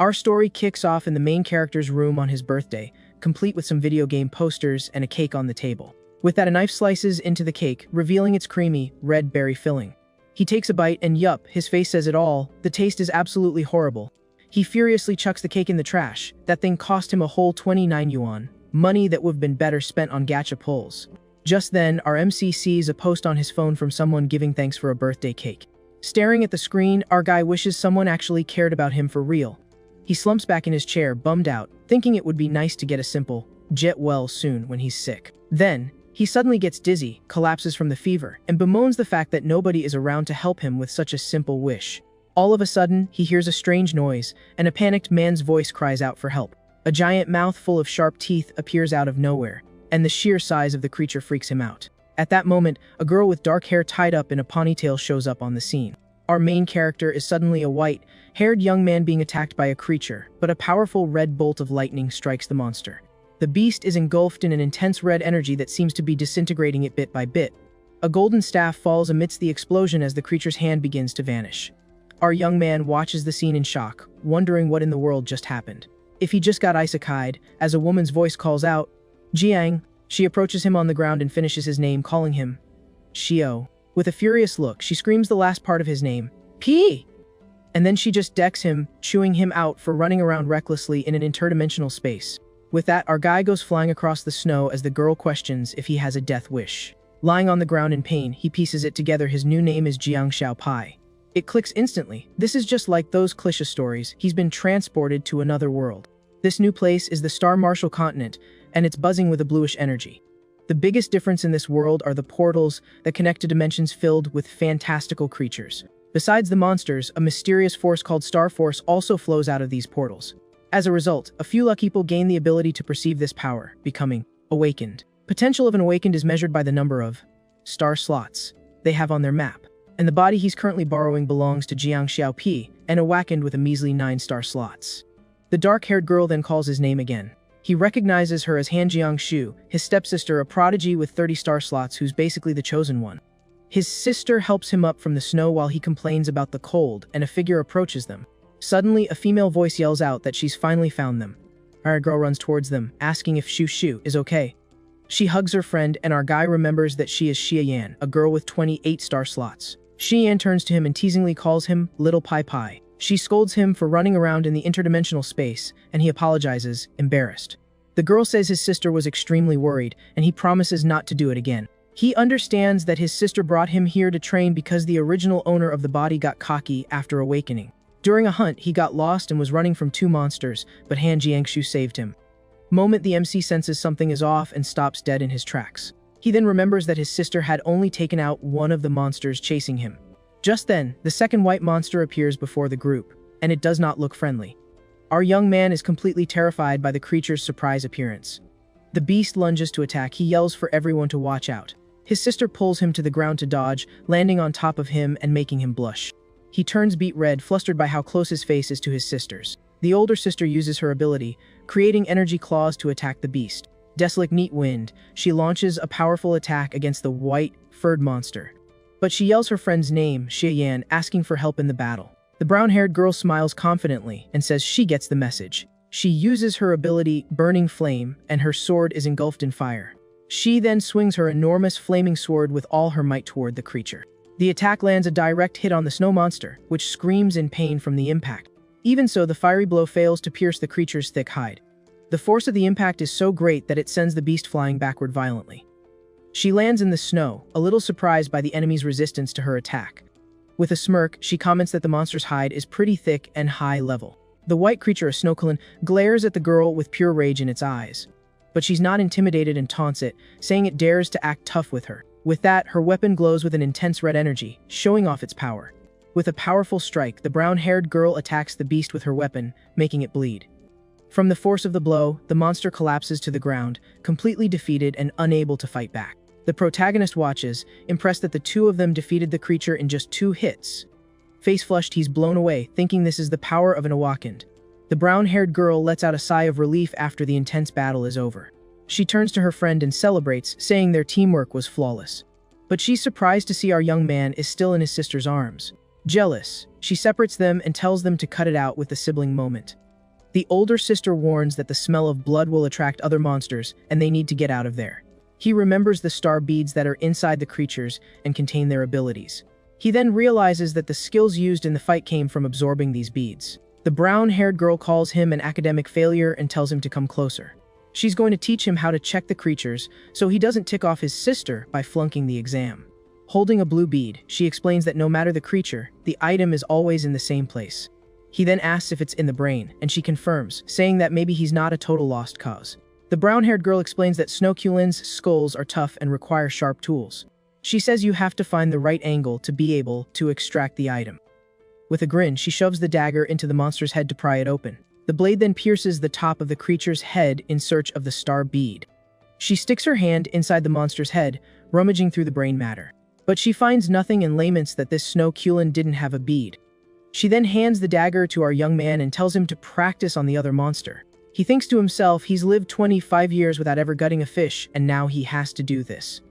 Our story kicks off in the main character's room on his birthday, complete with some video game posters and a cake on the table. With that, a knife slices into the cake, revealing its creamy, red berry filling. He takes a bite and yup, his face says it all, the taste is absolutely horrible. He furiously chucks the cake in the trash. That thing cost him a whole 29 yuan, money that would have been better spent on gacha pulls. Just then, our MC sees a post on his phone from someone giving thanks for a birthday cake. Staring at the screen, our guy wishes someone actually cared about him for real. He slumps back in his chair, bummed out, thinking it would be nice to get a simple, get well soon when he's sick. Then, he suddenly gets dizzy, collapses from the fever, and bemoans the fact that nobody is around to help him with such a simple wish. All of a sudden, he hears a strange noise, and a panicked man's voice cries out for help. A giant mouth full of sharp teeth appears out of nowhere, and the sheer size of the creature freaks him out. At that moment, a girl with dark hair tied up in a ponytail shows up on the scene. Our main character is suddenly a white-haired young man being attacked by a creature, but a powerful red bolt of lightning strikes the monster. The beast is engulfed in an intense red energy that seems to be disintegrating it bit by bit. A golden staff falls amidst the explosion as the creature's hand begins to vanish. Our young man watches the scene in shock, wondering what in the world just happened. If he just got isekai'd, as a woman's voice calls out, "Jiang," she approaches him on the ground and finishes his name, calling him Shio. With a furious look, she screams the last part of his name, P! And then she just decks him, chewing him out for running around recklessly in an interdimensional space. With that, our guy goes flying across the snow as the girl questions if he has a death wish. Lying on the ground in pain, he pieces it together. His new name is Jiang Xiaopai. It clicks instantly. This is just like those cliché stories. He's been transported to another world. This new place is the Star Martial continent, and it's buzzing with a bluish energy. The biggest difference in this world are the portals that connect to dimensions filled with fantastical creatures. Besides the monsters, a mysterious force called Star Force also flows out of these portals. As a result, a few lucky people gain the ability to perceive this power, becoming awakened. Potential of an awakened is measured by the number of star slots they have on their map, and the body he's currently borrowing belongs to Jiang Xiaopi, and awakened with a measly 9 star slots. The dark-haired girl then calls his name again. He recognizes her as Han Jiangshu, his stepsister, a prodigy with 30 star slots who's basically the chosen one. His sister helps him up from the snow while he complains about the cold, and a figure approaches them. Suddenly, a female voice yells out that she's finally found them. Our girl runs towards them, asking if Shu is okay. She hugs her friend, and our guy remembers that she is Xia Yan, a girl with 28 star slots. Xia Yan turns to him and teasingly calls him Little Pai Pai. She scolds him for running around in the interdimensional space, and he apologizes, embarrassed. The girl says his sister was extremely worried, and he promises not to do it again. He understands that his sister brought him here to train because the original owner of the body got cocky after awakening. During a hunt, he got lost and was running from 2 monsters, but Han Jiangshu saved him. Moment the MC senses something is off and stops dead in his tracks. He then remembers that his sister had only taken out one of the monsters chasing him. Just then, the second white monster appears before the group, and it does not look friendly. Our young man is completely terrified by the creature's surprise appearance. The beast lunges to attack. He yells for everyone to watch out. His sister pulls him to the ground to dodge, landing on top of him and making him blush. He turns beet red, flustered by how close his face is to his sister's. The older sister uses her ability, creating energy claws to attack the beast. Desolate Neat Wind, she launches a powerful attack against the white, furred monster. But she yells her friend's name, Xia Yan, asking for help in the battle. The brown-haired girl smiles confidently and says she gets the message. She uses her ability, Burning Flame, and her sword is engulfed in fire. She then swings her enormous flaming sword with all her might toward the creature. The attack lands a direct hit on the snow monster, which screams in pain from the impact. Even so, the fiery blow fails to pierce the creature's thick hide. The force of the impact is so great that it sends the beast flying backward violently. She lands in the snow, a little surprised by the enemy's resistance to her attack. With a smirk, she comments that the monster's hide is pretty thick and high level. The white creature, a snowcullen, glares at the girl with pure rage in its eyes. But she's not intimidated and taunts it, saying it dares to act tough with her. With that, her weapon glows with an intense red energy, showing off its power. With a powerful strike, the brown-haired girl attacks the beast with her weapon, making it bleed. From the force of the blow, the monster collapses to the ground, completely defeated and unable to fight back. The protagonist watches, impressed that the two of them defeated the creature in just 2 hits. Face flushed, he's blown away, thinking this is the power of an awakened. The brown-haired girl lets out a sigh of relief after the intense battle is over. She turns to her friend and celebrates, saying their teamwork was flawless. But she's surprised to see our young man is still in his sister's arms. Jealous, she separates them and tells them to cut it out with the sibling moment. The older sister warns that the smell of blood will attract other monsters and they need to get out of there. He remembers the star beads that are inside the creatures and contain their abilities. He then realizes that the skills used in the fight came from absorbing these beads. The brown-haired girl calls him an academic failure and tells him to come closer. She's going to teach him how to check the creatures so he doesn't tick off his sister by flunking the exam. Holding a blue bead, she explains that no matter the creature, the item is always in the same place. He then asks if it's in the brain, and she confirms, saying that maybe he's not a total lost cause. The brown-haired girl explains that Snowculin's skulls are tough and require sharp tools. She says you have to find the right angle to be able to extract the item. With a grin, she shoves the dagger into the monster's head to pry it open. The blade then pierces the top of the creature's head in search of the star bead. She sticks her hand inside the monster's head, rummaging through the brain matter. But she finds nothing and laments that this Snowculin didn't have a bead. She then hands the dagger to our young man and tells him to practice on the other monster. He thinks to himself he's lived 25 years without ever gutting a fish, and now he has to do this.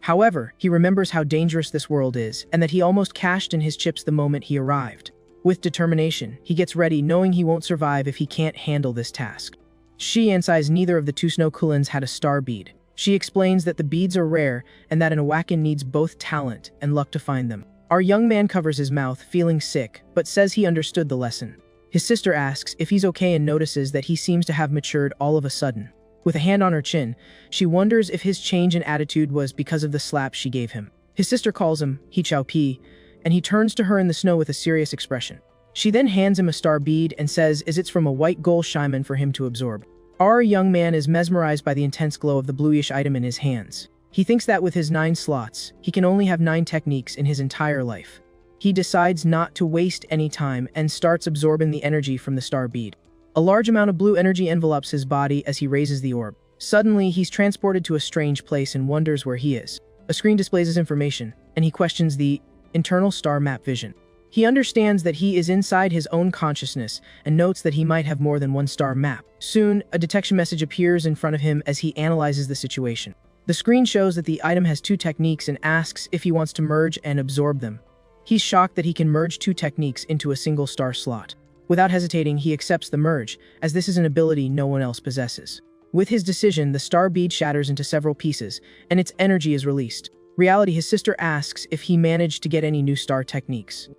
However, he remembers how dangerous this world is, and that he almost cashed in his chips the moment he arrived. With determination, he gets ready, knowing he won't survive if he can't handle this task. She says neither of the two Snowculins had a star bead. She explains that the beads are rare, and that an Awaken needs both talent and luck to find them. Our young man covers his mouth, feeling sick, but says he understood the lesson. His sister asks if he's okay and notices that he seems to have matured all of a sudden. With a hand on her chin, she wonders if his change in attitude was because of the slap she gave him. His sister calls him He Chow Pi, and he turns to her in the snow with a serious expression. She then hands him a star bead and says it's from a white gold shaman for him to absorb. Our young man is mesmerized by the intense glow of the bluish item in his hands. He thinks that with his 9 slots, he can only have 9 techniques in his entire life. He decides not to waste any time and starts absorbing the energy from the star bead. A large amount of blue energy envelops his body as he raises the orb. Suddenly, he's transported to a strange place and wonders where he is. A screen displays his information, and he questions the internal star map vision. He understands that he is inside his own consciousness and notes that he might have more than one star map. Soon, a detection message appears in front of him as he analyzes the situation. The screen shows that the item has 2 techniques and asks if he wants to merge and absorb them. He's shocked that he can merge 2 techniques into a single star slot. Without hesitating, he accepts the merge, as this is an ability no one else possesses. With his decision, the star bead shatters into several pieces, and its energy is released. Reality, his sister asks if he managed to get any new star techniques.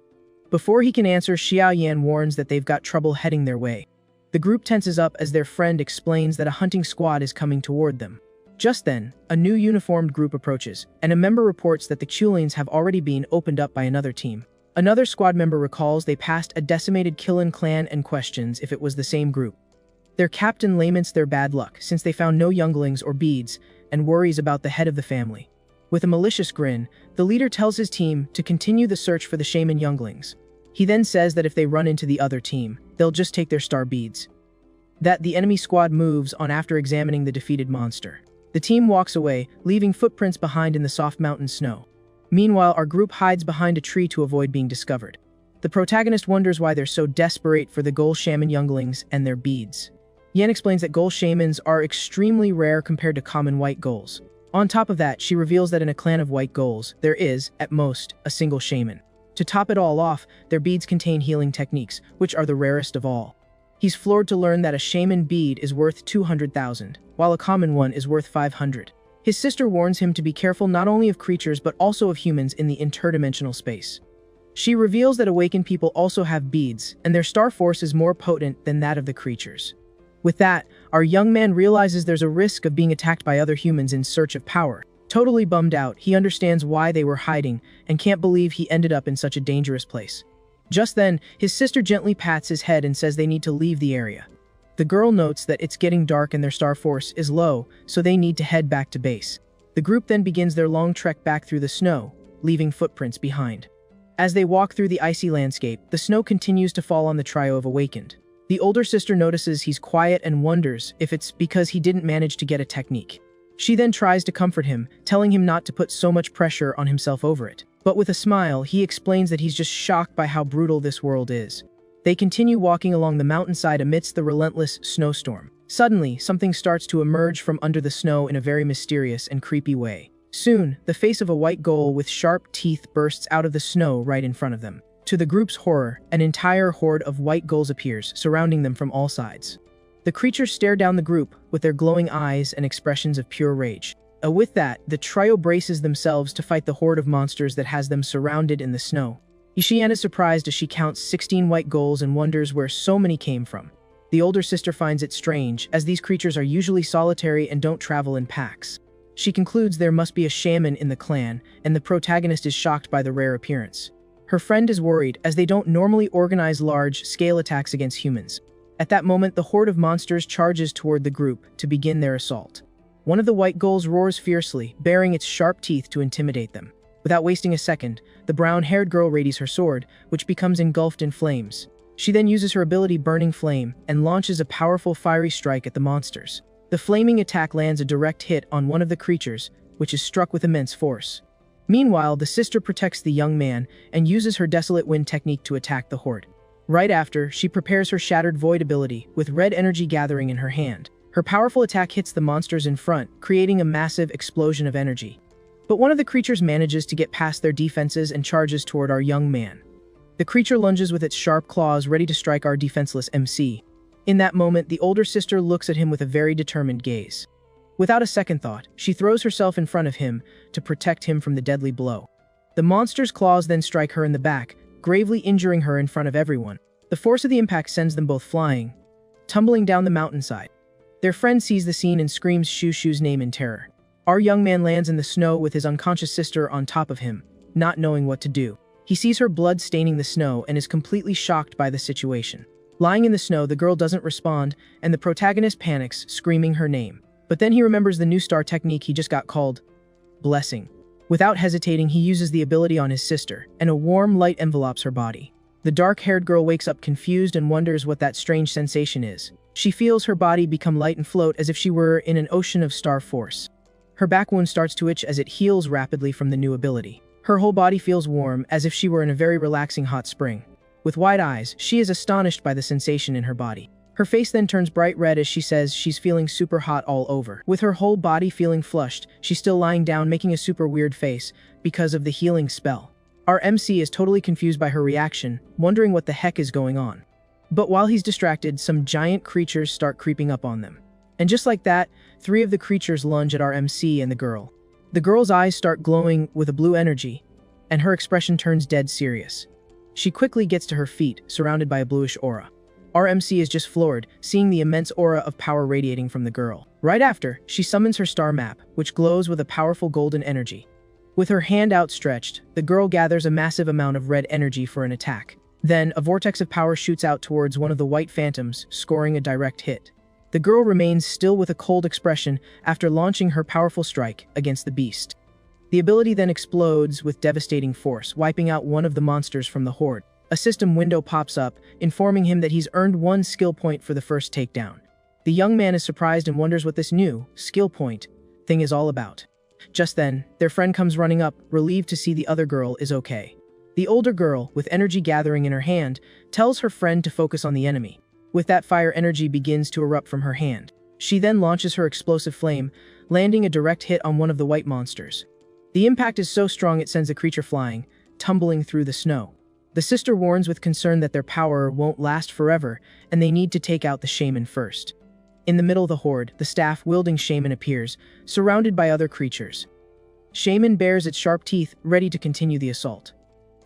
Before he can answer, Xiao Yan warns that they've got trouble heading their way. The group tenses up as their friend explains that a hunting squad is coming toward them. Just then, a new uniformed group approaches, and a member reports that the Culins have already been opened up by another team. Another squad member recalls they passed a decimated Kilin clan and questions if it was the same group. Their captain laments their bad luck since they found no younglings or beads, and worries about the head of the family. With a malicious grin, the leader tells his team to continue the search for the shaman younglings. He then says that if they run into the other team, they'll just take their star beads. That the enemy squad moves on after examining the defeated monster. The team walks away, leaving footprints behind in the soft mountain snow. Meanwhile, our group hides behind a tree to avoid being discovered. The protagonist wonders why they're so desperate for the gold shaman younglings and their beads. Yan explains that gold shamans are extremely rare compared to common white ghouls. On top of that, she reveals that in a clan of white ghouls, there is, at most, a single shaman. To top it all off, their beads contain healing techniques, which are the rarest of all. He's floored to learn that a shaman bead is worth 200,000, while a common one is worth 500. His sister warns him to be careful not only of creatures but also of humans in the interdimensional space. She reveals that awakened people also have beads, and their star force is more potent than that of the creatures. With that, our young man realizes there's a risk of being attacked by other humans in search of power. Totally bummed out, he understands why they were hiding and can't believe he ended up in such a dangerous place. Just then, his sister gently pats his head and says they need to leave the area. The girl notes that it's getting dark and their star force is low, so they need to head back to base. The group then begins their long trek back through the snow, leaving footprints behind. As they walk through the icy landscape, the snow continues to fall on the trio of awakened. The older sister notices he's quiet and wonders if it's because he didn't manage to get a technique. She then tries to comfort him, telling him not to put so much pressure on himself over it. But with a smile, he explains that he's just shocked by how brutal this world is. They continue walking along the mountainside amidst the relentless snowstorm. Suddenly, something starts to emerge from under the snow in a very mysterious and creepy way. Soon, the face of a white ghoul with sharp teeth bursts out of the snow right in front of them. To the group's horror, an entire horde of white gulls appears, surrounding them from all sides. The creatures stare down the group with their glowing eyes and expressions of pure rage. With that, the trio braces themselves to fight the horde of monsters that has them surrounded in the snow. Ishian is surprised as she counts 16 white gulls and wonders where so many came from. The older sister finds it strange, as these creatures are usually solitary and don't travel in packs. She concludes there must be a shaman in the clan, and the protagonist is shocked by the rare appearance. Her friend is worried, as they don't normally organize large-scale attacks against humans. At that moment, the horde of monsters charges toward the group to begin their assault. One of the white gulls roars fiercely, baring its sharp teeth to intimidate them. Without wasting a second, the brown-haired girl readies her sword, which becomes engulfed in flames. She then uses her ability Burning Flame and launches a powerful fiery strike at the monsters. The flaming attack lands a direct hit on one of the creatures, which is struck with immense force. Meanwhile, the sister protects the young man and uses her Desolate Wind technique to attack the horde. Right after, she prepares her Shattered Void ability, with red energy gathering in her hand. Her powerful attack hits the monsters in front, creating a massive explosion of energy. But one of the creatures manages to get past their defenses and charges toward our young man. The creature lunges with its sharp claws, ready to strike our defenseless MC. In that moment, the older sister looks at him with a very determined gaze. Without a second thought, she throws herself in front of him to protect him from the deadly blow. The monster's claws then strike her in the back, gravely injuring her in front of everyone. The force of the impact sends them both flying, tumbling down the mountainside. Their friend sees the scene and screams Shu Shu's name in terror. Our young man lands in the snow with his unconscious sister on top of him, not knowing what to do. He sees her blood staining the snow and is completely shocked by the situation. Lying in the snow, the girl doesn't respond, and the protagonist panics, screaming her name. But then he remembers the new star technique he just got called Blessing. Without hesitating, he uses the ability on his sister, and a warm light envelops her body. The dark-haired girl wakes up confused and wonders what that strange sensation is. She feels her body become light and float as if she were in an ocean of star force. Her back wound starts to itch as it heals rapidly from the new ability. Her whole body feels warm, as if she were in a very relaxing hot spring. With wide eyes, she is astonished by the sensation in her body. Her face then turns bright red as she says she's feeling super hot all over. With her whole body feeling flushed, she's still lying down making a super weird face because of the healing spell. Our MC is totally confused by her reaction, wondering what the heck is going on. But while he's distracted, some giant creatures start creeping up on them. And just like that, 3 of the creatures lunge at our MC and the girl. The girl's eyes start glowing with a blue energy, and her expression turns dead serious. She quickly gets to her feet, surrounded by a bluish aura. Our MC is just floored, seeing the immense aura of power radiating from the girl. Right after, she summons her star map, which glows with a powerful golden energy. With her hand outstretched, the girl gathers a massive amount of red energy for an attack. Then, a vortex of power shoots out towards one of the white phantoms, scoring a direct hit. The girl remains still with a cold expression after launching her powerful strike against the beast. The ability then explodes with devastating force, wiping out one of the monsters from the horde. A system window pops up, informing him that he's earned 1 skill point for the first takedown. The young man is surprised and wonders what this new skill point thing is all about. Just then, their friend comes running up, relieved to see the other girl is okay. The older girl, with energy gathering in her hand, tells her friend to focus on the enemy. With that, fire energy begins to erupt from her hand. She then launches her explosive flame, landing a direct hit on one of the white monsters. The impact is so strong it sends the creature flying, tumbling through the snow. The sister warns with concern that their power won't last forever, and they need to take out the shaman first. In the middle of the horde, the staff-wielding shaman appears, surrounded by other creatures. Shaman bares its sharp teeth, ready to continue the assault.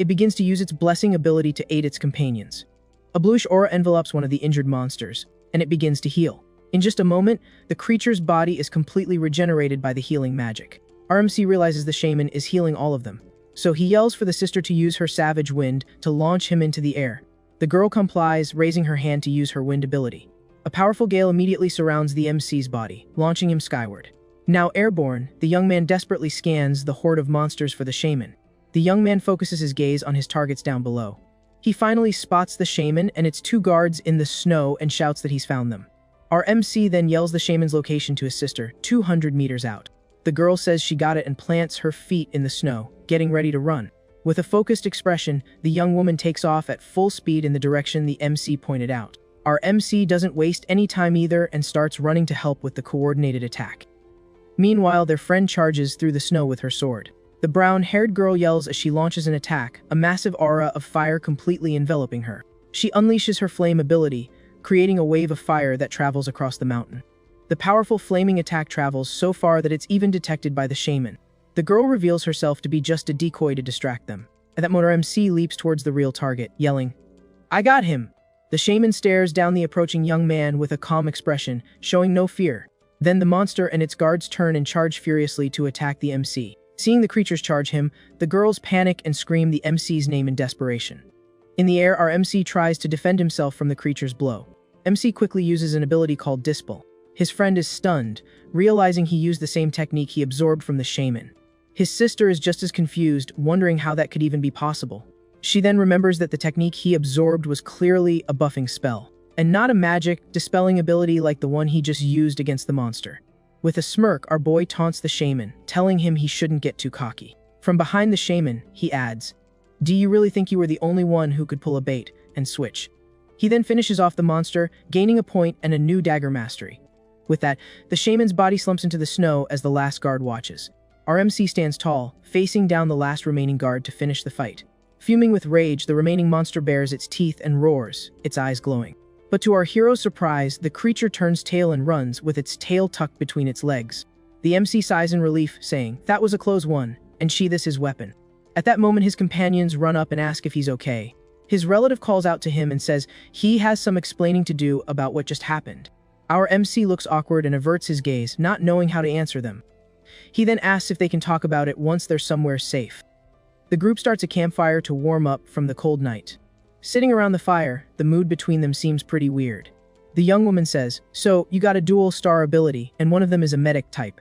It begins to use its blessing ability to aid its companions. A bluish aura envelops one of the injured monsters, and it begins to heal. In just a moment, the creature's body is completely regenerated by the healing magic. RMC realizes the shaman is healing all of them, so he yells for the sister to use her savage wind to launch him into the air. The girl complies, raising her hand to use her wind ability. A powerful gale immediately surrounds the MC's body, launching him skyward. Now airborne, the young man desperately scans the horde of monsters for the shaman. The young man focuses his gaze on his targets down below. He finally spots the shaman and its 2 guards in the snow and shouts that he's found them. Our MC then yells the shaman's location to his sister, 200 meters out. The girl says she got it and plants her feet in the snow, getting ready to run. With a focused expression, the young woman takes off at full speed in the direction the MC pointed out. Our MC doesn't waste any time either and starts running to help with the coordinated attack. Meanwhile, their friend charges through the snow with her sword. The brown-haired girl yells as she launches an attack, a massive aura of fire completely enveloping her. She unleashes her flame ability, creating a wave of fire that travels across the mountain. The powerful flaming attack travels so far that it's even detected by the shaman. The girl reveals herself to be just a decoy to distract them. At that moment, our MC leaps towards the real target, yelling, "I got him!" The shaman stares down the approaching young man with a calm expression, showing no fear. Then the monster and its guards turn and charge furiously to attack the MC. Seeing the creatures charge him, the girls panic and scream the MC's name in desperation. In the air, our MC tries to defend himself from the creature's blow. MC quickly uses an ability called Dispel. His friend is stunned, realizing he used the same technique he absorbed from the shaman. His sister is just as confused, wondering how that could even be possible. She then remembers that the technique he absorbed was clearly a buffing spell, and not a magic, dispelling ability like the one he just used against the monster. With a smirk, our boy taunts the shaman, telling him he shouldn't get too cocky. From behind the shaman, he adds, "Do you really think you were the only one who could pull a bait and switch?" He then finishes off the monster, gaining a point and a new dagger mastery. With that, the shaman's body slumps into the snow as the last guard watches. Our MC stands tall, facing down the last remaining guard to finish the fight. Fuming with rage, the remaining monster bares its teeth and roars, its eyes glowing. But to our hero's surprise, the creature turns tail and runs, with its tail tucked between its legs. The MC sighs in relief, saying, "That was a close one," and sheaths his weapon. At that moment, his companions run up and ask if he's okay. His relative calls out to him and says he has some explaining to do about what just happened. Our MC looks awkward and averts his gaze, not knowing how to answer them. He then asks if they can talk about it once they're somewhere safe. The group starts a campfire to warm up from the cold night. Sitting around the fire, the mood between them seems pretty weird. The young woman says, "So, you got a dual star ability, and one of them is a medic type."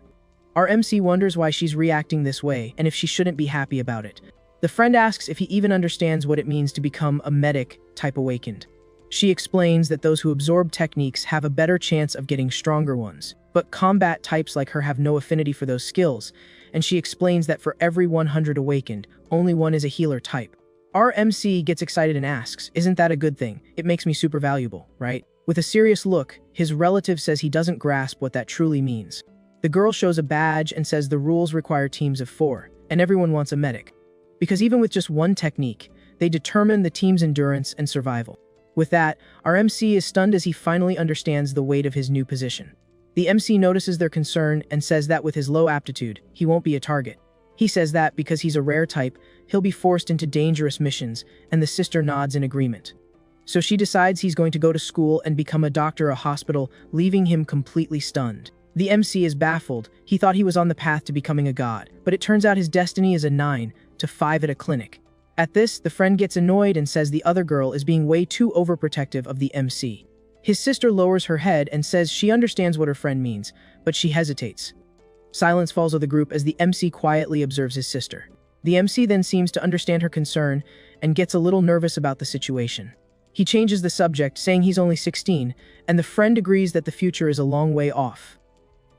Our MC wonders why she's reacting this way, and if she shouldn't be happy about it. The friend asks if he even understands what it means to become a medic type awakened. She explains that those who absorb techniques have a better chance of getting stronger ones, but combat types like her have no affinity for those skills, and she explains that for every 100 awakened, only one is a healer type. Our MC gets excited and asks, "Isn't that a good thing? It makes me super valuable, right?" With a serious look, his relative says he doesn't grasp what that truly means. The girl shows a badge and says the rules require teams of 4, and everyone wants a medic. Because even with just one technique, they determine the team's endurance and survival. With that, our MC is stunned as he finally understands the weight of his new position. The MC notices their concern and says that with his low aptitude, he won't be a target. He says that because he's a rare type, he'll be forced into dangerous missions, and the sister nods in agreement. So she decides he's going to go to school and become a doctor or a hospital, leaving him completely stunned. The MC is baffled. He thought he was on the path to becoming a god, but it turns out his destiny is a 9 to 5 at a clinic. At this, the friend gets annoyed and says the other girl is being way too overprotective of the MC. His sister lowers her head and says she understands what her friend means, but she hesitates. Silence falls on the group as the MC quietly observes his sister. The MC then seems to understand her concern and gets a little nervous about the situation. He changes the subject, saying he's only 16, and the friend agrees that the future is a long way off.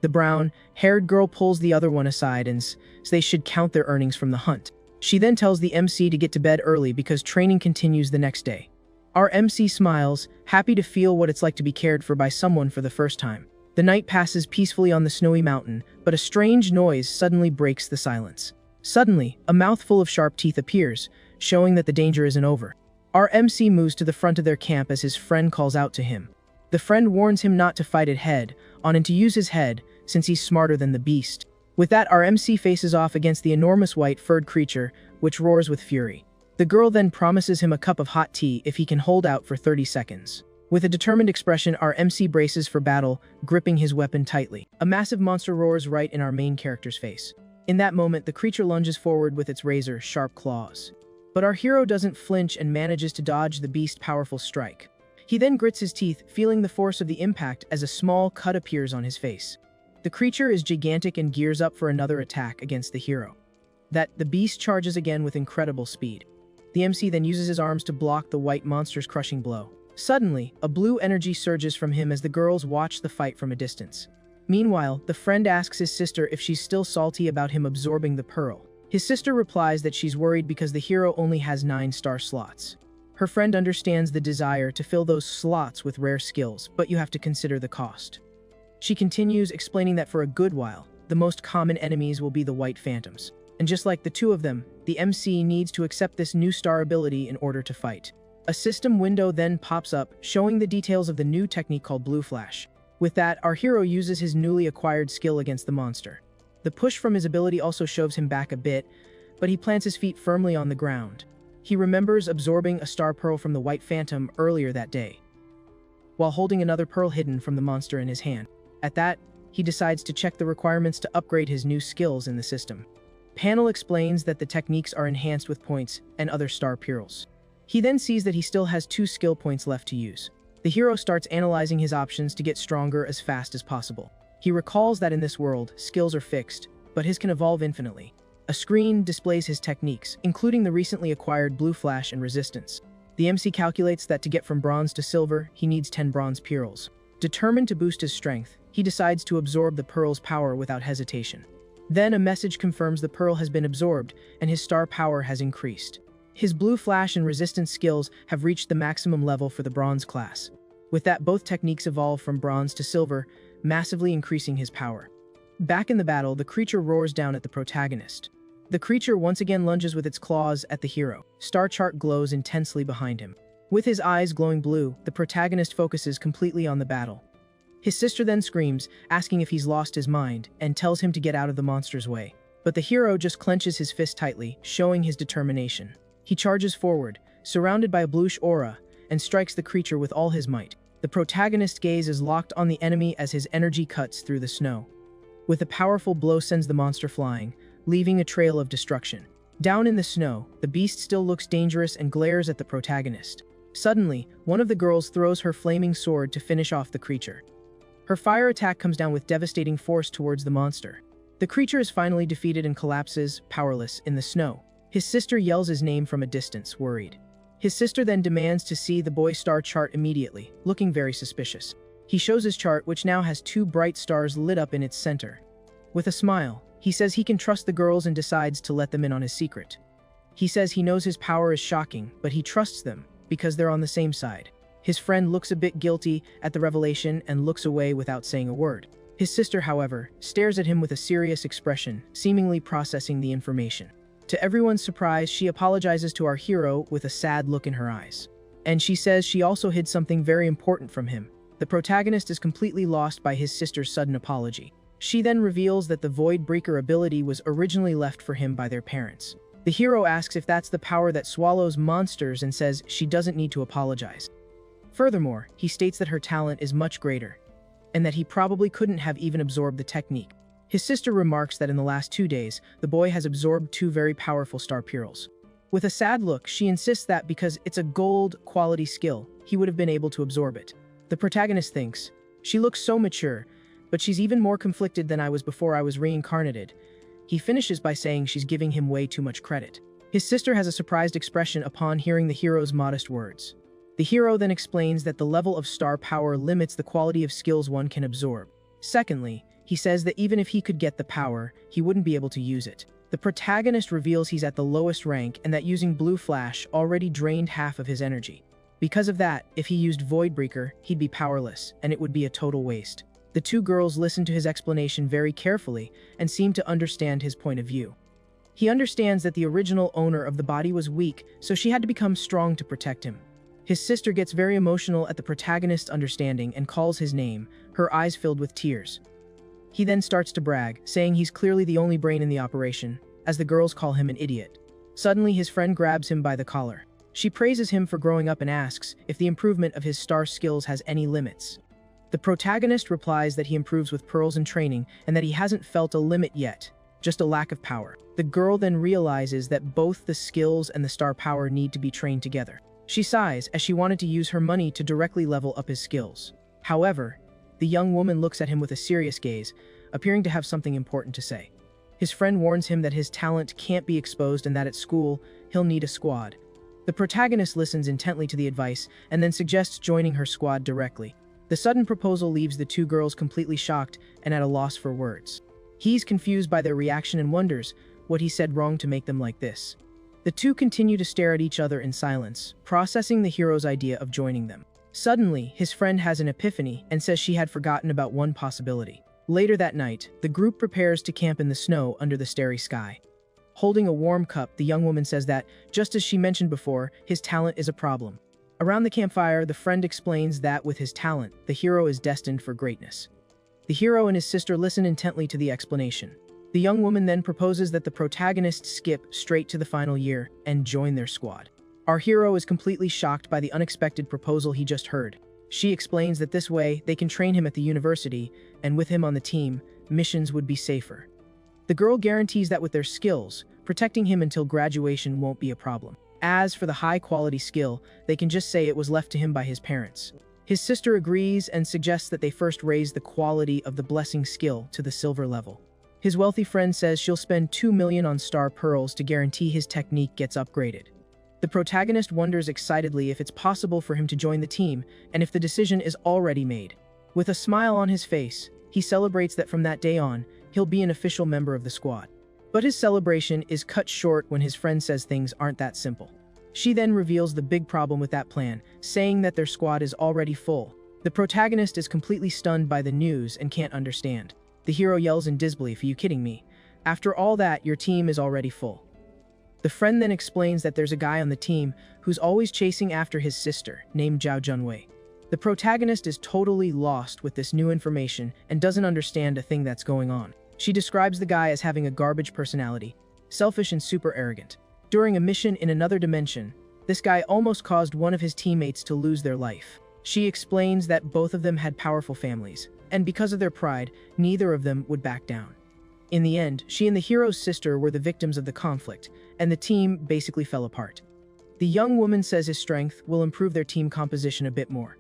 The brown-haired girl pulls the other one aside and says they should count their earnings from the hunt. She then tells the MC to get to bed early because training continues the next day. Our MC smiles, happy to feel what it's like to be cared for by someone for the first time. The night passes peacefully on the snowy mountain, but a strange noise suddenly breaks the silence. Suddenly, a mouthful of sharp teeth appears, showing that the danger isn't over. Our MC moves to the front of their camp as his friend calls out to him. The friend warns him not to fight it head on and to use his head, since he's smarter than the beast. With that, our MC faces off against the enormous white-furred creature, which roars with fury. The girl then promises him a cup of hot tea if he can hold out for 30 seconds. With a determined expression, our MC braces for battle, gripping his weapon tightly. A massive monster roars right in our main character's face. In that moment, the creature lunges forward with its razor-sharp claws. But our hero doesn't flinch and manages to dodge the beast's powerful strike. He then grits his teeth, feeling the force of the impact as a small cut appears on his face. The creature is gigantic and gears up for another attack against the hero. The beast charges again with incredible speed. The MC then uses his arms to block the white monster's crushing blow. Suddenly, a blue energy surges from him as the girls watch the fight from a distance. Meanwhile, the friend asks his sister if she's still salty about him absorbing the pearl. His sister replies that she's worried because the hero only has 9 star slots. Her friend understands the desire to fill those slots with rare skills, but you have to consider the cost. She continues, explaining that for a good while, the most common enemies will be the white phantoms. And just like the two of them, the MC needs to accept this new star ability in order to fight. A system window then pops up, showing the details of the new technique called Blue Flash. With that, our hero uses his newly acquired skill against the monster. The push from his ability also shoves him back a bit, but he plants his feet firmly on the ground. He remembers absorbing a star pearl from the White Phantom earlier that day, while holding another pearl hidden from the monster in his hand. At that, he decides to check the requirements to upgrade his new skills in the system. Panel explains that the techniques are enhanced with points and other star pearls. He then sees that he still has 2 skill points left to use. The hero starts analyzing his options to get stronger as fast as possible. He recalls that in this world, skills are fixed, but his can evolve infinitely. A screen displays his techniques, including the recently acquired Blue Flash and Resistance. The MC calculates that to get from bronze to silver, he needs 10 bronze pearls. Determined to boost his strength, he decides to absorb the pearl's power without hesitation. Then a message confirms the pearl has been absorbed, and his star power has increased. His Blue Flash and Resistance skills have reached the maximum level for the bronze class. With that, both techniques evolve from bronze to silver, massively increasing his power. Back in the battle, the creature roars down at the protagonist. The creature once again lunges with its claws at the hero. Star chart glows intensely behind him. With his eyes glowing blue, the protagonist focuses completely on the battle. His sister then screams, asking if he's lost his mind, and tells him to get out of the monster's way. But the hero just clenches his fist tightly, showing his determination. He charges forward, surrounded by a bluish aura, and strikes the creature with all his might. The protagonist's gaze is locked on the enemy as his energy cuts through the snow. With a powerful blow sends the monster flying, leaving a trail of destruction. Down in the snow, the beast still looks dangerous and glares at the protagonist. Suddenly, one of the girls throws her flaming sword to finish off the creature. Her fire attack comes down with devastating force towards the monster. The creature is finally defeated and collapses, powerless, in the snow. His sister yells his name from a distance, worried. His sister then demands to see the boy's star chart immediately, looking very suspicious. He shows his chart, which now has 2 bright stars lit up in its center. With a smile, he says he can trust the girls and decides to let them in on his secret. He says he knows his power is shocking, but he trusts them because they're on the same side. His friend looks a bit guilty at the revelation and looks away without saying a word. His sister, however, stares at him with a serious expression, seemingly processing the information. To everyone's surprise, she apologizes to our hero with a sad look in her eyes. And she says she also hid something very important from him. The protagonist is completely lost by his sister's sudden apology. She then reveals that the Void Breaker ability was originally left for him by their parents. The hero asks if that's the power that swallows monsters and says she doesn't need to apologize. Furthermore, he states that her talent is much greater, and that he probably couldn't have even absorbed the technique. His sister remarks that in the last 2 days, the boy has absorbed 2 very powerful star pearls. With a sad look, she insists that because it's a gold quality skill, he would have been able to absorb it. The protagonist thinks, she looks so mature, but she's even more conflicted than I was before I was reincarnated. He finishes by saying she's giving him way too much credit. His sister has a surprised expression upon hearing the hero's modest words. The hero then explains that the level of star power limits the quality of skills one can absorb. Secondly, he says that even if he could get the power, he wouldn't be able to use it. The protagonist reveals he's at the lowest rank and that using Blue Flash already drained half of his energy. Because of that, if he used Void Breaker, he'd be powerless, and it would be a total waste. The 2 girls listen to his explanation very carefully and seem to understand his point of view. He understands that the original owner of the body was weak, so she had to become strong to protect him. His sister gets very emotional at the protagonist's understanding and calls his name, her eyes filled with tears. He then starts to brag, saying he's clearly the only brain in the operation, as the girls call him an idiot. Suddenly, his friend grabs him by the collar. She praises him for growing up and asks if the improvement of his star skills has any limits. The protagonist replies that he improves with pearls and training and that he hasn't felt a limit yet, just a lack of power. The girl then realizes that both the skills and the star power need to be trained together. She sighs as she wanted to use her money to directly level up his skills. However, the young woman looks at him with a serious gaze, appearing to have something important to say. His friend warns him that his talent can't be exposed and that at school, he'll need a squad. The protagonist listens intently to the advice and then suggests joining her squad directly. The sudden proposal leaves the 2 girls completely shocked and at a loss for words. He's confused by their reaction and wonders what he said wrong to make them like this. The 2 continue to stare at each other in silence, processing the hero's idea of joining them. Suddenly, his friend has an epiphany and says she had forgotten about one possibility. Later that night, the group prepares to camp in the snow under the starry sky. Holding a warm cup, the young woman says that, just as she mentioned before, his talent is a problem. Around the campfire, the friend explains that with his talent, the hero is destined for greatness. The hero and his sister listen intently to the explanation. The young woman then proposes that the protagonists skip straight to the final year and join their squad. Our hero is completely shocked by the unexpected proposal he just heard. She explains that this way, they can train him at the university, and with him on the team, missions would be safer. The girl guarantees that with their skills, protecting him until graduation won't be a problem. As for the high-quality skill, they can just say it was left to him by his parents. His sister agrees and suggests that they first raise the quality of the blessing skill to the silver level. His wealthy friend says she'll spend 2 million on star pearls to guarantee his technique gets upgraded. The protagonist wonders excitedly if it's possible for him to join the team, and if the decision is already made. With a smile on his face, he celebrates that from that day on, he'll be an official member of the squad. But his celebration is cut short when his friend says things aren't that simple. She then reveals the big problem with that plan, saying that their squad is already full. The protagonist is completely stunned by the news and can't understand. The hero yells in disbelief, "Are you kidding me? After all that, your team is already full." The friend then explains that there's a guy on the team who's always chasing after his sister, named Zhao Junwei. The protagonist is totally lost with this new information and doesn't understand a thing that's going on. She describes the guy as having a garbage personality, selfish and super arrogant. During a mission in another dimension, this guy almost caused one of his teammates to lose their life. She explains that both of them had powerful families, and because of their pride, neither of them would back down. In the end, she and the hero's sister were the victims of the conflict, and the team basically fell apart. The young woman says his strength will improve their team composition a bit more.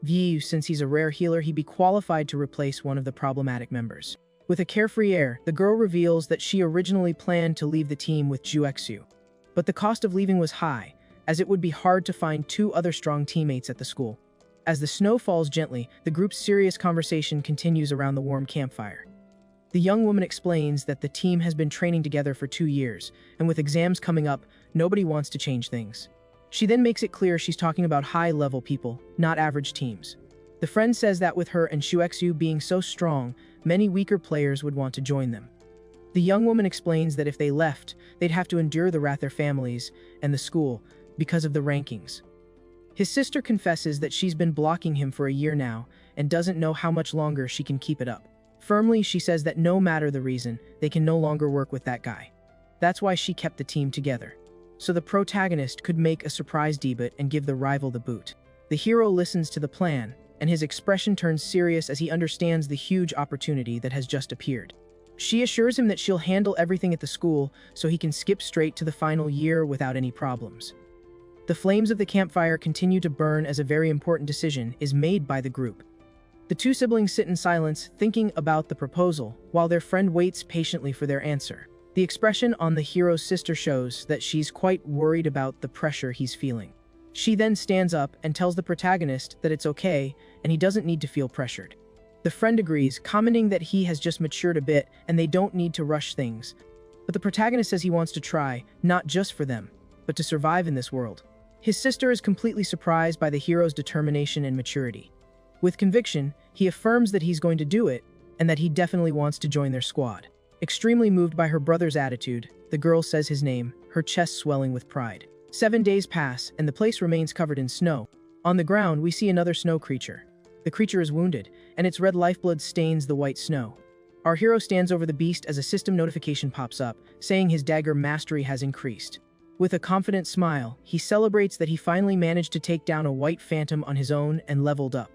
Since he's a rare healer, he'd be qualified to replace one of the problematic members. With a carefree air, the girl reveals that she originally planned to leave the team with Juexu. But the cost of leaving was high, as it would be hard to find 2 other strong teammates at the school. As the snow falls gently, the group's serious conversation continues around the warm campfire. The young woman explains that the team has been training together for 2 years, and with exams coming up, nobody wants to change things. She then makes it clear she's talking about high-level people, not average teams. The friend says that with her and Shuexu being so strong, many weaker players would want to join them. The young woman explains that if they left, they'd have to endure the wrath of their families and the school because of the rankings. His sister confesses that she's been blocking him for a year now and doesn't know how much longer she can keep it up. Firmly, she says that no matter the reason, they can no longer work with that guy. That's why she kept the team together. So the protagonist could make a surprise debut and give the rival the boot. The hero listens to the plan, and his expression turns serious as he understands the huge opportunity that has just appeared. She assures him that she'll handle everything at the school so he can skip straight to the final year without any problems. The flames of the campfire continue to burn as a very important decision is made by the group. The 2 siblings sit in silence, thinking about the proposal, while their friend waits patiently for their answer. The expression on the hero's sister shows that she's quite worried about the pressure he's feeling. She then stands up and tells the protagonist that it's okay and he doesn't need to feel pressured. The friend agrees, commenting that he has just matured a bit and they don't need to rush things. But the protagonist says he wants to try, not just for them, but to survive in this world. His sister is completely surprised by the hero's determination and maturity. With conviction, he affirms that he's going to do it, and that he definitely wants to join their squad. Extremely moved by her brother's attitude, the girl says his name, her chest swelling with pride. 7 days pass, and the place remains covered in snow. On the ground, we see another snow creature. The creature is wounded, and its red lifeblood stains the white snow. Our hero stands over the beast as a system notification pops up, saying his dagger mastery has increased. With a confident smile, he celebrates that he finally managed to take down a white phantom on his own and leveled up.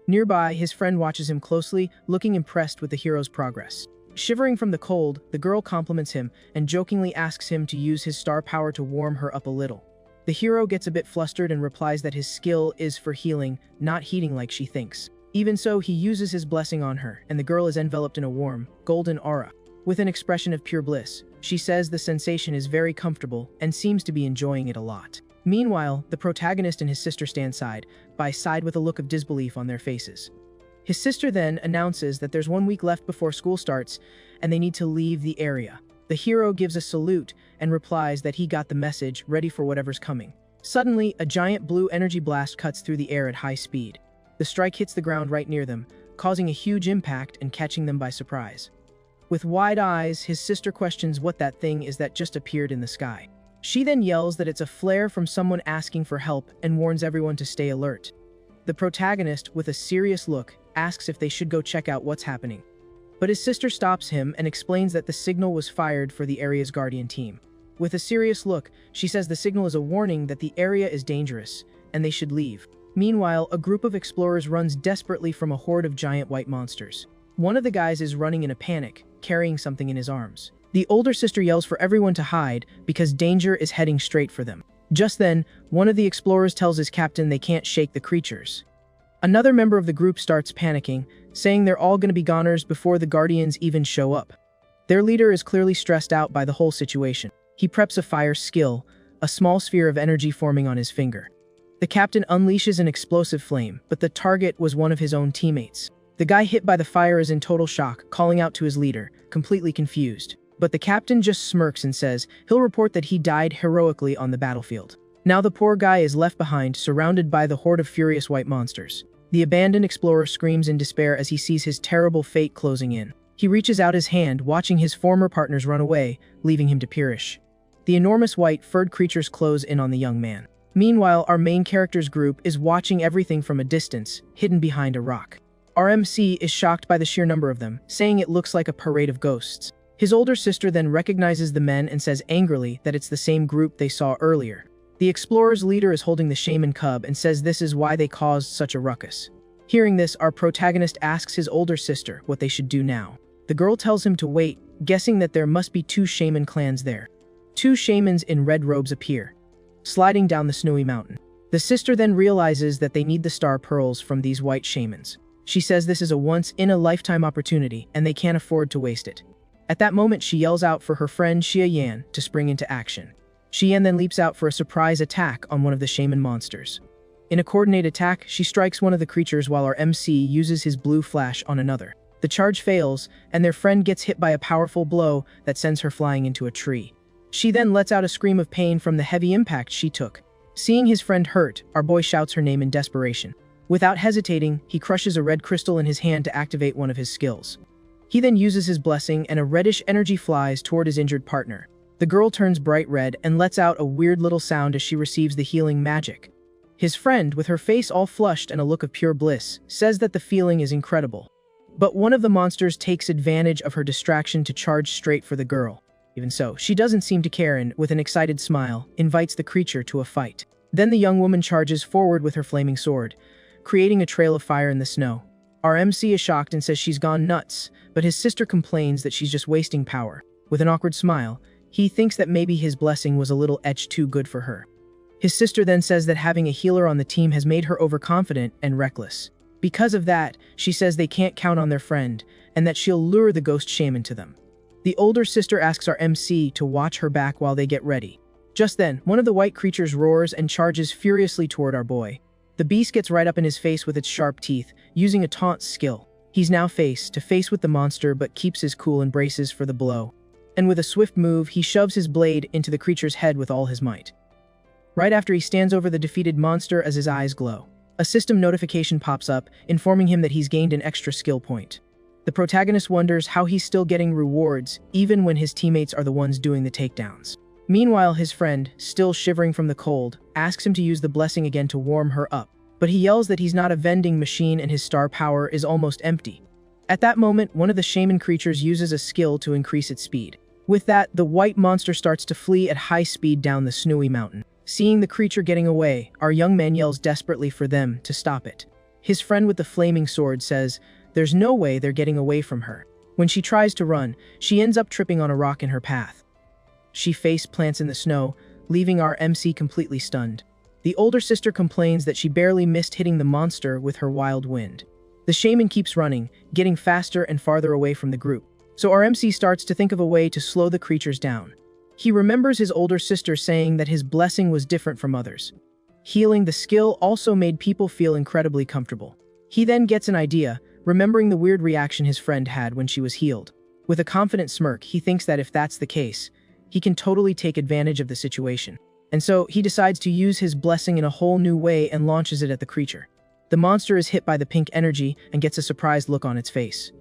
Nearby, his friend watches him closely, looking impressed with the hero's progress. Shivering from the cold, the girl compliments him and jokingly asks him to use his star power to warm her up a little. The hero gets a bit flustered and replies that his skill is for healing, not heating like she thinks. Even so, he uses his blessing on her, and the girl is enveloped in a warm, golden aura. With an expression of pure bliss, she says the sensation is very comfortable and seems to be enjoying it a lot. Meanwhile, the protagonist and his sister stand side by side with a look of disbelief on their faces. His sister then announces that there's 1 week left before school starts and they need to leave the area. The hero gives a salute and replies that he got the message, ready for whatever's coming. Suddenly, a giant blue energy blast cuts through the air at high speed. The strike hits the ground right near them, causing a huge impact and catching them by surprise. With wide eyes, his sister questions what that thing is that just appeared in the sky. She then yells that it's a flare from someone asking for help and warns everyone to stay alert. The protagonist, with a serious look, asks if they should go check out what's happening. But his sister stops him and explains that the signal was fired for the area's guardian team. With a serious look, she says the signal is a warning that the area is dangerous, and they should leave. Meanwhile, a group of explorers runs desperately from a horde of giant white monsters. One of the guys is running in a panic, carrying something in his arms. The older sister yells for everyone to hide because danger is heading straight for them. Just then, one of the explorers tells his captain they can't shake the creatures. Another member of the group starts panicking, saying they're all going to be goners before the guardians even show up. Their leader is clearly stressed out by the whole situation. He preps a fire skill, a small sphere of energy forming on his finger. The captain unleashes an explosive flame, but the target was one of his own teammates. The guy hit by the fire is in total shock, calling out to his leader, completely confused. But the captain just smirks and says he'll report that he died heroically on the battlefield. Now the poor guy is left behind, surrounded by the horde of furious white monsters. The abandoned explorer screams in despair as he sees his terrible fate closing in. He reaches out his hand, watching his former partners run away, leaving him to perish. The enormous white, furred creatures close in on the young man. Meanwhile, our main character's group is watching everything from a distance, hidden behind a rock. Our MC is shocked by the sheer number of them, saying it looks like a parade of ghosts. His older sister then recognizes the men and says angrily that it's the same group they saw earlier. The explorer's leader is holding the shaman cub and says this is why they caused such a ruckus. Hearing this, our protagonist asks his older sister what they should do now. The girl tells him to wait, guessing that there must be two shaman clans there. Two shamans in red robes appear, sliding down the snowy mountain. The sister then realizes that they need the star pearls from these white shamans. She says this is a once-in-a-lifetime opportunity and they can't afford to waste it. At that moment, she yells out for her friend Xia Yan to spring into action. Xia Yan then leaps out for a surprise attack on one of the shaman monsters. In a coordinated attack, she strikes one of the creatures while our MC uses his blue flash on another. The charge fails, and their friend gets hit by a powerful blow that sends her flying into a tree. She then lets out a scream of pain from the heavy impact she took. Seeing his friend hurt, our boy shouts her name in desperation. Without hesitating, he crushes a red crystal in his hand to activate one of his skills. He then uses his blessing and a reddish energy flies toward his injured partner. The girl turns bright red and lets out a weird little sound as she receives the healing magic. His friend, with her face all flushed and a look of pure bliss, says that the feeling is incredible. But one of the monsters takes advantage of her distraction to charge straight for the girl. Even so, she doesn't seem to care and, with an excited smile, invites the creature to a fight. Then the young woman charges forward with her flaming sword, creating a trail of fire in the snow. Our MC is shocked and says she's gone nuts, but his sister complains that she's just wasting power. With an awkward smile, he thinks that maybe his blessing was a little too good for her. His sister then says that having a healer on the team has made her overconfident and reckless. Because of that, she says they can't count on their friend, and that she'll lure the ghost shaman to them. The older sister asks our MC to watch her back while they get ready. Just then, one of the white creatures roars and charges furiously toward our boy. The beast gets right up in his face with its sharp teeth, using a taunt skill. He's now face to face with the monster but keeps his cool and braces for the blow. And with a swift move, he shoves his blade into the creature's head with all his might. Right after, he stands over the defeated monster as his eyes glow. A system notification pops up, informing him that he's gained an extra skill point. The protagonist wonders how he's still getting rewards, even when his teammates are the ones doing the takedowns. Meanwhile, his friend, still shivering from the cold, asks him to use the blessing again to warm her up. But he yells that he's not a vending machine and his star power is almost empty. At that moment, one of the shaman creatures uses a skill to increase its speed. With that, the white monster starts to flee at high speed down the snowy mountain. Seeing the creature getting away, our young man yells desperately for them to stop it. His friend with the flaming sword says there's no way they're getting away from her. When she tries to run, she ends up tripping on a rock in her path. She face plants in the snow, leaving our MC completely stunned. The older sister complains that she barely missed hitting the monster with her wild wind. The shaman keeps running, getting faster and farther away from the group. So our MC starts to think of a way to slow the creatures down. He remembers his older sister saying that his blessing was different from others. Healing the skill also made people feel incredibly comfortable. He then gets an idea, remembering the weird reaction his friend had when she was healed. With a confident smirk, he thinks that if that's the case, he can totally take advantage of the situation. And so, he decides to use his blessing in a whole new way and launches it at the creature. The monster is hit by the pink energy and gets a surprised look on its face.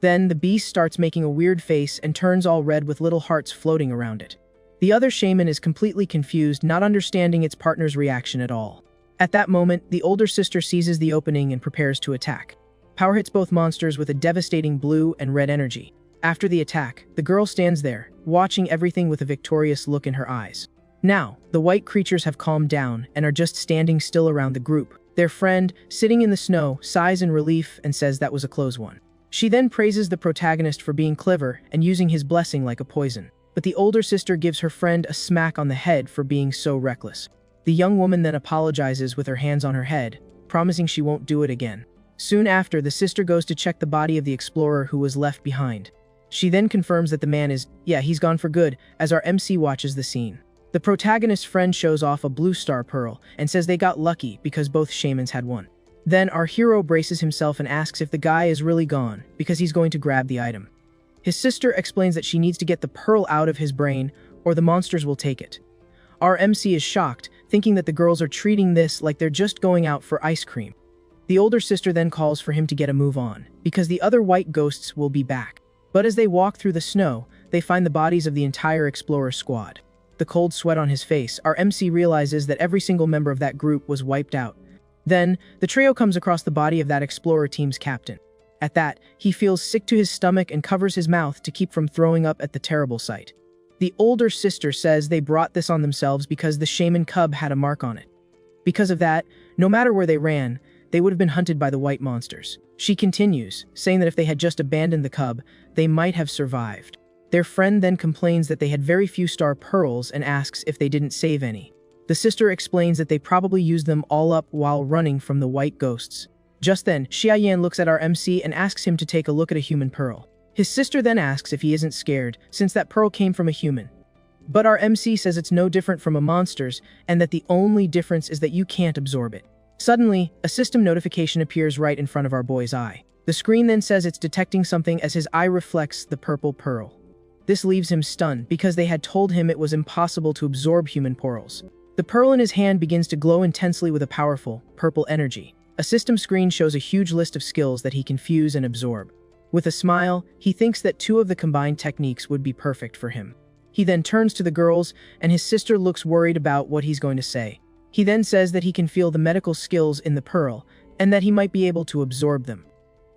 Then the beast starts making a weird face and turns all red with little hearts floating around it. The other shaman is completely confused, not understanding its partner's reaction at all. At that moment, the older sister seizes the opening and prepares to attack. Power hits both monsters with a devastating blue and red energy. After the attack, the girl stands there, watching everything with a victorious look in her eyes. Now, the white creatures have calmed down and are just standing still around the group. Their friend, sitting in the snow, sighs in relief and says that was a close one. She then praises the protagonist for being clever and using his blessing like a poison. But the older sister gives her friend a smack on the head for being so reckless. The young woman then apologizes with her hands on her head, promising she won't do it again. Soon after, the sister goes to check the body of the explorer who was left behind. She then confirms that the man he's gone for good, as our MC watches the scene. The protagonist's friend shows off a blue star pearl and says they got lucky because both shamans had one. Then our hero braces himself and asks if the guy is really gone because he's going to grab the item. His sister explains that she needs to get the pearl out of his brain or the monsters will take it. Our MC is shocked, thinking that the girls are treating this like they're just going out for ice cream. The older sister then calls for him to get a move on, because the other white ghosts will be back. But as they walk through the snow, they find the bodies of the entire explorer squad. The cold sweat on his face, our MC realizes that every single member of that group was wiped out. Then, the trio comes across the body of that explorer team's captain. At that, he feels sick to his stomach and covers his mouth to keep from throwing up at the terrible sight. The older sister says they brought this on themselves because the shaman cub had a mark on it. Because of that, no matter where they ran, they would have been hunted by the white monsters. She continues, saying that if they had just abandoned the cub, they might have survived. Their friend then complains that they had very few star pearls and asks if they didn't save any. The sister explains that they probably used them all up while running from the white ghosts. Just then, Xiaoyan looks at our MC and asks him to take a look at a human pearl. His sister then asks if he isn't scared, since that pearl came from a human. But our MC says it's no different from a monster's, and that the only difference is that you can't absorb it. Suddenly, a system notification appears right in front of our boy's eye. The screen then says it's detecting something as his eye reflects the purple pearl. This leaves him stunned, because they had told him it was impossible to absorb human pearls. The pearl in his hand begins to glow intensely with a powerful, purple energy. A system screen shows a huge list of skills that he can fuse and absorb. With a smile, he thinks that 2 of the combined techniques would be perfect for him. He then turns to the girls, and his sister looks worried about what he's going to say. He then says that he can feel the medical skills in the pearl, and that he might be able to absorb them.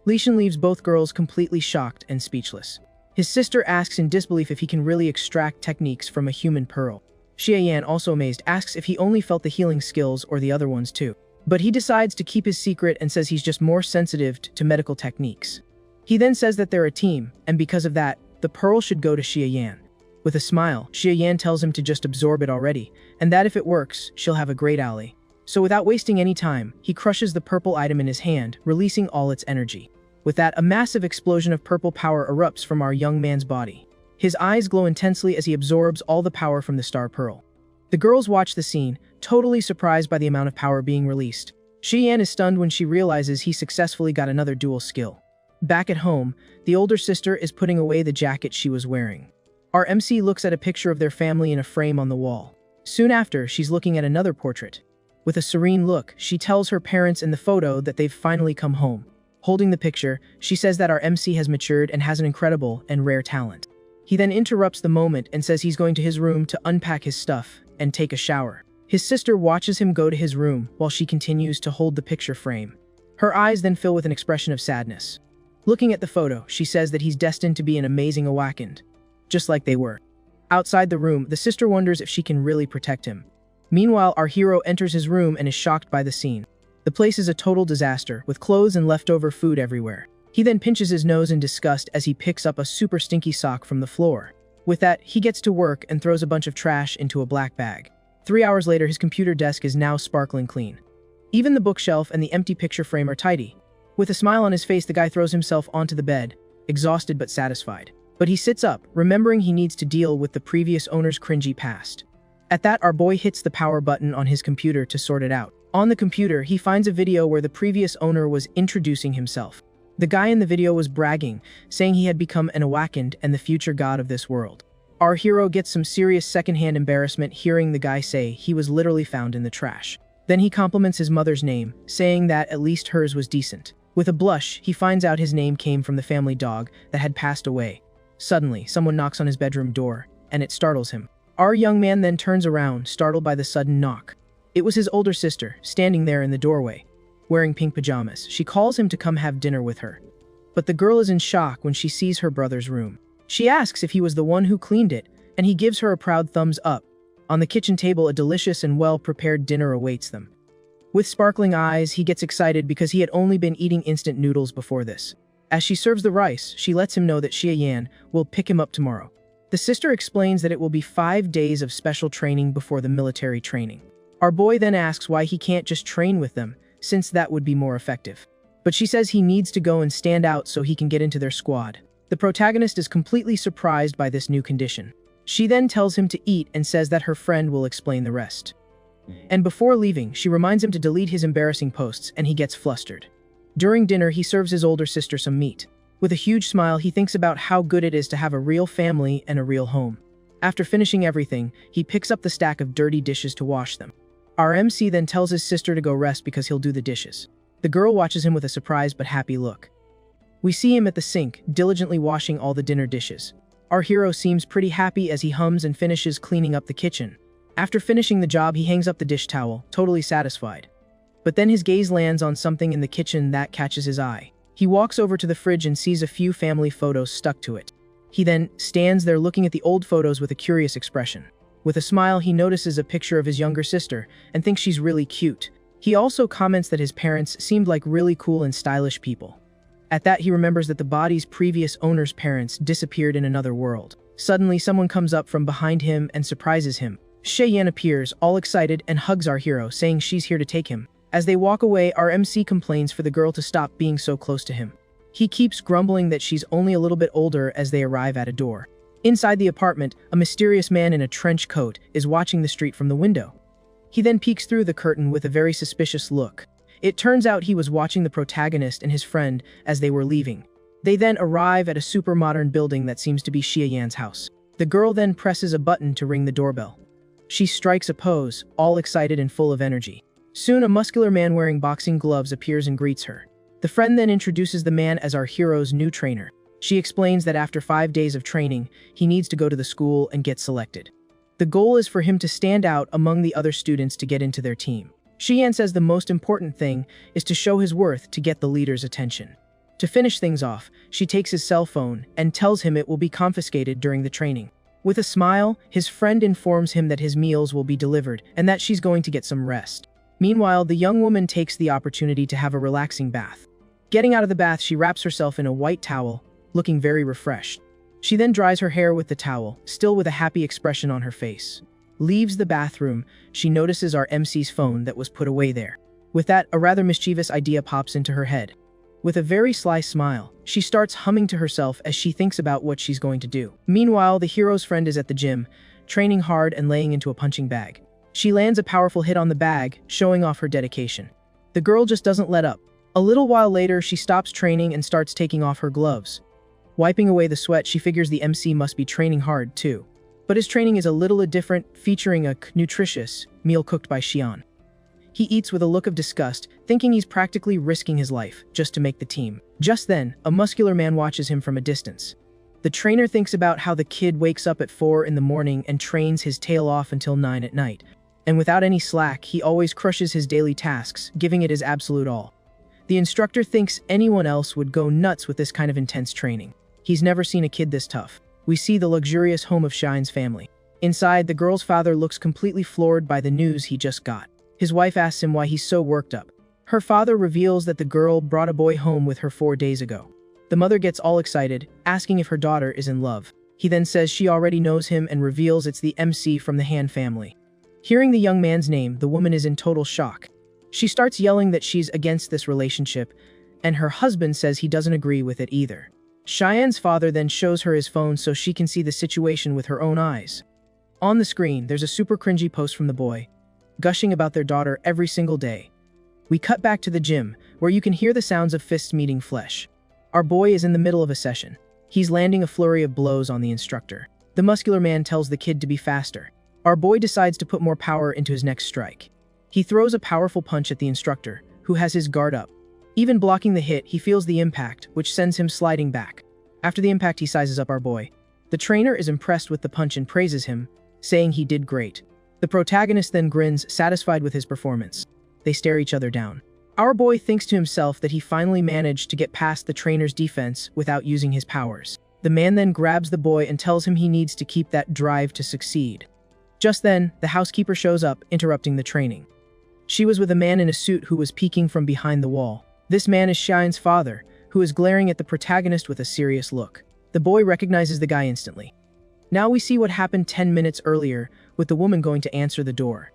Lishan leaves both girls completely shocked and speechless. His sister asks in disbelief if he can really extract techniques from a human pearl. Xiaoyan, also amazed, asks if he only felt the healing skills or the other ones too. But he decides to keep his secret and says he's just more sensitive to medical techniques. He then says that they're a team, and because of that, the pearl should go to Xiaoyan. With a smile, Xiaoyan tells him to just absorb it already, and that if it works, she'll have a great ally. So without wasting any time, he crushes the purple item in his hand, releasing all its energy. With that, a massive explosion of purple power erupts from our young man's body. His eyes glow intensely as he absorbs all the power from the star pearl. The girls watch the scene, totally surprised by the amount of power being released. Xiaoyan is stunned when she realizes he successfully got another dual skill. Back at home, the older sister is putting away the jacket she was wearing. Our MC looks at a picture of their family in a frame on the wall. Soon after, she's looking at another portrait. With a serene look, she tells her parents in the photo that they've finally come home. Holding the picture, she says that our MC has matured and has an incredible and rare talent. He then interrupts the moment and says he's going to his room to unpack his stuff and take a shower. His sister watches him go to his room while she continues to hold the picture frame. Her eyes then fill with an expression of sadness. Looking at the photo, she says that he's destined to be an amazing awakened, just like they were. Outside the room, the sister wonders if she can really protect him. Meanwhile, our hero enters his room and is shocked by the scene. The place is a total disaster, with clothes and leftover food everywhere. He then pinches his nose in disgust as he picks up a super stinky sock from the floor. With that, he gets to work and throws a bunch of trash into a black bag. 3 hours later, his computer desk is now sparkling clean. Even the bookshelf and the empty picture frame are tidy. With a smile on his face, the guy throws himself onto the bed, exhausted but satisfied. But he sits up, remembering he needs to deal with the previous owner's cringy past. At that, our boy hits the power button on his computer to sort it out. On the computer, he finds a video where the previous owner was introducing himself. The guy in the video was bragging, saying he had become an awakened and the future god of this world. Our hero gets some serious secondhand embarrassment hearing the guy say he was literally found in the trash. Then he compliments his mother's name, saying that at least hers was decent. With a blush, he finds out his name came from the family dog that had passed away. Suddenly, someone knocks on his bedroom door, and it startles him. Our young man then turns around, startled by the sudden knock. It was his older sister, standing there in the doorway, wearing pink pajamas. She calls him to come have dinner with her. But the girl is in shock when she sees her brother's room. She asks if he was the one who cleaned it, and he gives her a proud thumbs up. On the kitchen table, a delicious and well-prepared dinner awaits them. With sparkling eyes, he gets excited because he had only been eating instant noodles before this. As she serves the rice, she lets him know that Xia Yan will pick him up tomorrow. The sister explains that it will be 5 days of special training before the military training. Our boy then asks why he can't just train with them, since that would be more effective. But she says he needs to go and stand out so he can get into their squad. The protagonist is completely surprised by this new condition. She then tells him to eat and says that her friend will explain the rest. And before leaving, she reminds him to delete his embarrassing posts, and he gets flustered. During dinner, he serves his older sister some meat. With a huge smile, he thinks about how good it is to have a real family and a real home. After finishing everything, he picks up the stack of dirty dishes to wash them. Our MC then tells his sister to go rest because he'll do the dishes. The girl watches him with a surprised but happy look. We see him at the sink, diligently washing all the dinner dishes. Our hero seems pretty happy as he hums and finishes cleaning up the kitchen. After finishing the job, he hangs up the dish towel, totally satisfied. But then his gaze lands on something in the kitchen that catches his eye. He walks over to the fridge and sees a few family photos stuck to it. He then stands there looking at the old photos with a curious expression. With a smile, he notices a picture of his younger sister and thinks she's really cute. He also comments that his parents seemed like really cool and stylish people. At that, he remembers that the body's previous owner's parents disappeared in another world. Suddenly, someone comes up from behind him and surprises him. Xia Yan appears, all excited, and hugs our hero, saying she's here to take him. As they walk away, our MC complains for the girl to stop being so close to him. He keeps grumbling that she's only a little bit older as they arrive at a door. Inside the apartment, a mysterious man in a trench coat is watching the street from the window. He then peeks through the curtain with a very suspicious look. It turns out he was watching the protagonist and his friend as they were leaving. They then arrive at a super modern building that seems to be Xia Yan's house. The girl then presses a button to ring the doorbell. She strikes a pose, all excited and full of energy. Soon, a muscular man wearing boxing gloves appears and greets her. The friend then introduces the man as our hero's new trainer. She explains that after 5 days of training, he needs to go to the school and get selected. The goal is for him to stand out among the other students to get into their team. Xia Yan says the most important thing is to show his worth to get the leader's attention. To finish things off, she takes his cell phone and tells him it will be confiscated during the training. With a smile, his friend informs him that his meals will be delivered and that she's going to get some rest. Meanwhile, the young woman takes the opportunity to have a relaxing bath. Getting out of the bath, she wraps herself in a white towel, looking very refreshed. She then dries her hair with the towel, still with a happy expression on her face. Leaves the bathroom, she notices our MC's phone that was put away there. With that, a rather mischievous idea pops into her head. With a very sly smile, she starts humming to herself as she thinks about what she's going to do. Meanwhile, the hero's friend is at the gym, training hard and laying into a punching bag. She lands a powerful hit on the bag, showing off her dedication. The girl just doesn't let up. A little while later, she stops training and starts taking off her gloves. Wiping away the sweat, she figures the MC must be training hard too. But his training is a little different, featuring a nutritious meal cooked by Xian. He eats with a look of disgust, thinking he's practically risking his life just to make the team. Just then, a muscular man watches him from a distance. The trainer thinks about how the kid wakes up at 4 in the morning and trains his tail off until 9 at night. And without any slack, he always crushes his daily tasks, giving it his absolute all. The instructor thinks anyone else would go nuts with this kind of intense training. He's never seen a kid this tough. We see the luxurious home of Shine's family. Inside, the girl's father looks completely floored by the news he just got. His wife asks him why he's so worked up. Her father reveals that the girl brought a boy home with her 4 days ago. The mother gets all excited, asking if her daughter is in love. He then says she already knows him and reveals it's the MC from the Han family. Hearing the young man's name, the woman is in total shock. She starts yelling that she's against this relationship, and her husband says he doesn't agree with it either. Cheyenne's father then shows her his phone so she can see the situation with her own eyes. On the screen, there's a super cringy post from the boy, gushing about their daughter every single day. We cut back to the gym, where you can hear the sounds of fists meeting flesh. Our boy is in the middle of a session. He's landing a flurry of blows on the instructor. The muscular man tells the kid to be faster. Our boy decides to put more power into his next strike. He throws a powerful punch at the instructor, who has his guard up. Even blocking the hit, he feels the impact, which sends him sliding back. After the impact, he sizes up our boy. The trainer is impressed with the punch and praises him, saying he did great. The protagonist then grins, satisfied with his performance. They stare each other down. Our boy thinks to himself that he finally managed to get past the trainer's defense without using his powers. The man then grabs the boy and tells him he needs to keep that drive to succeed. Just then, the housekeeper shows up, interrupting the training. She was with a man in a suit who was peeking from behind the wall. This man is Shine's father, who is glaring at the protagonist with a serious look. The boy recognizes the guy instantly. Now we see what happened 10 minutes earlier, with the woman going to answer the door.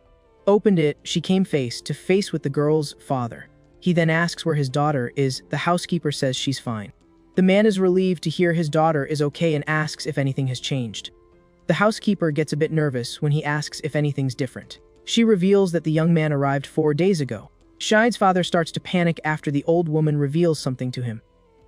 Opened it, she came face to face with the girl's father. He then asks where his daughter is. The housekeeper says she's fine. The man is relieved to hear his daughter is okay and asks if anything has changed. The housekeeper gets a bit nervous when he asks if anything's different. She reveals that the young man arrived 4 days ago. Shine's father starts to panic after the old woman reveals something to him.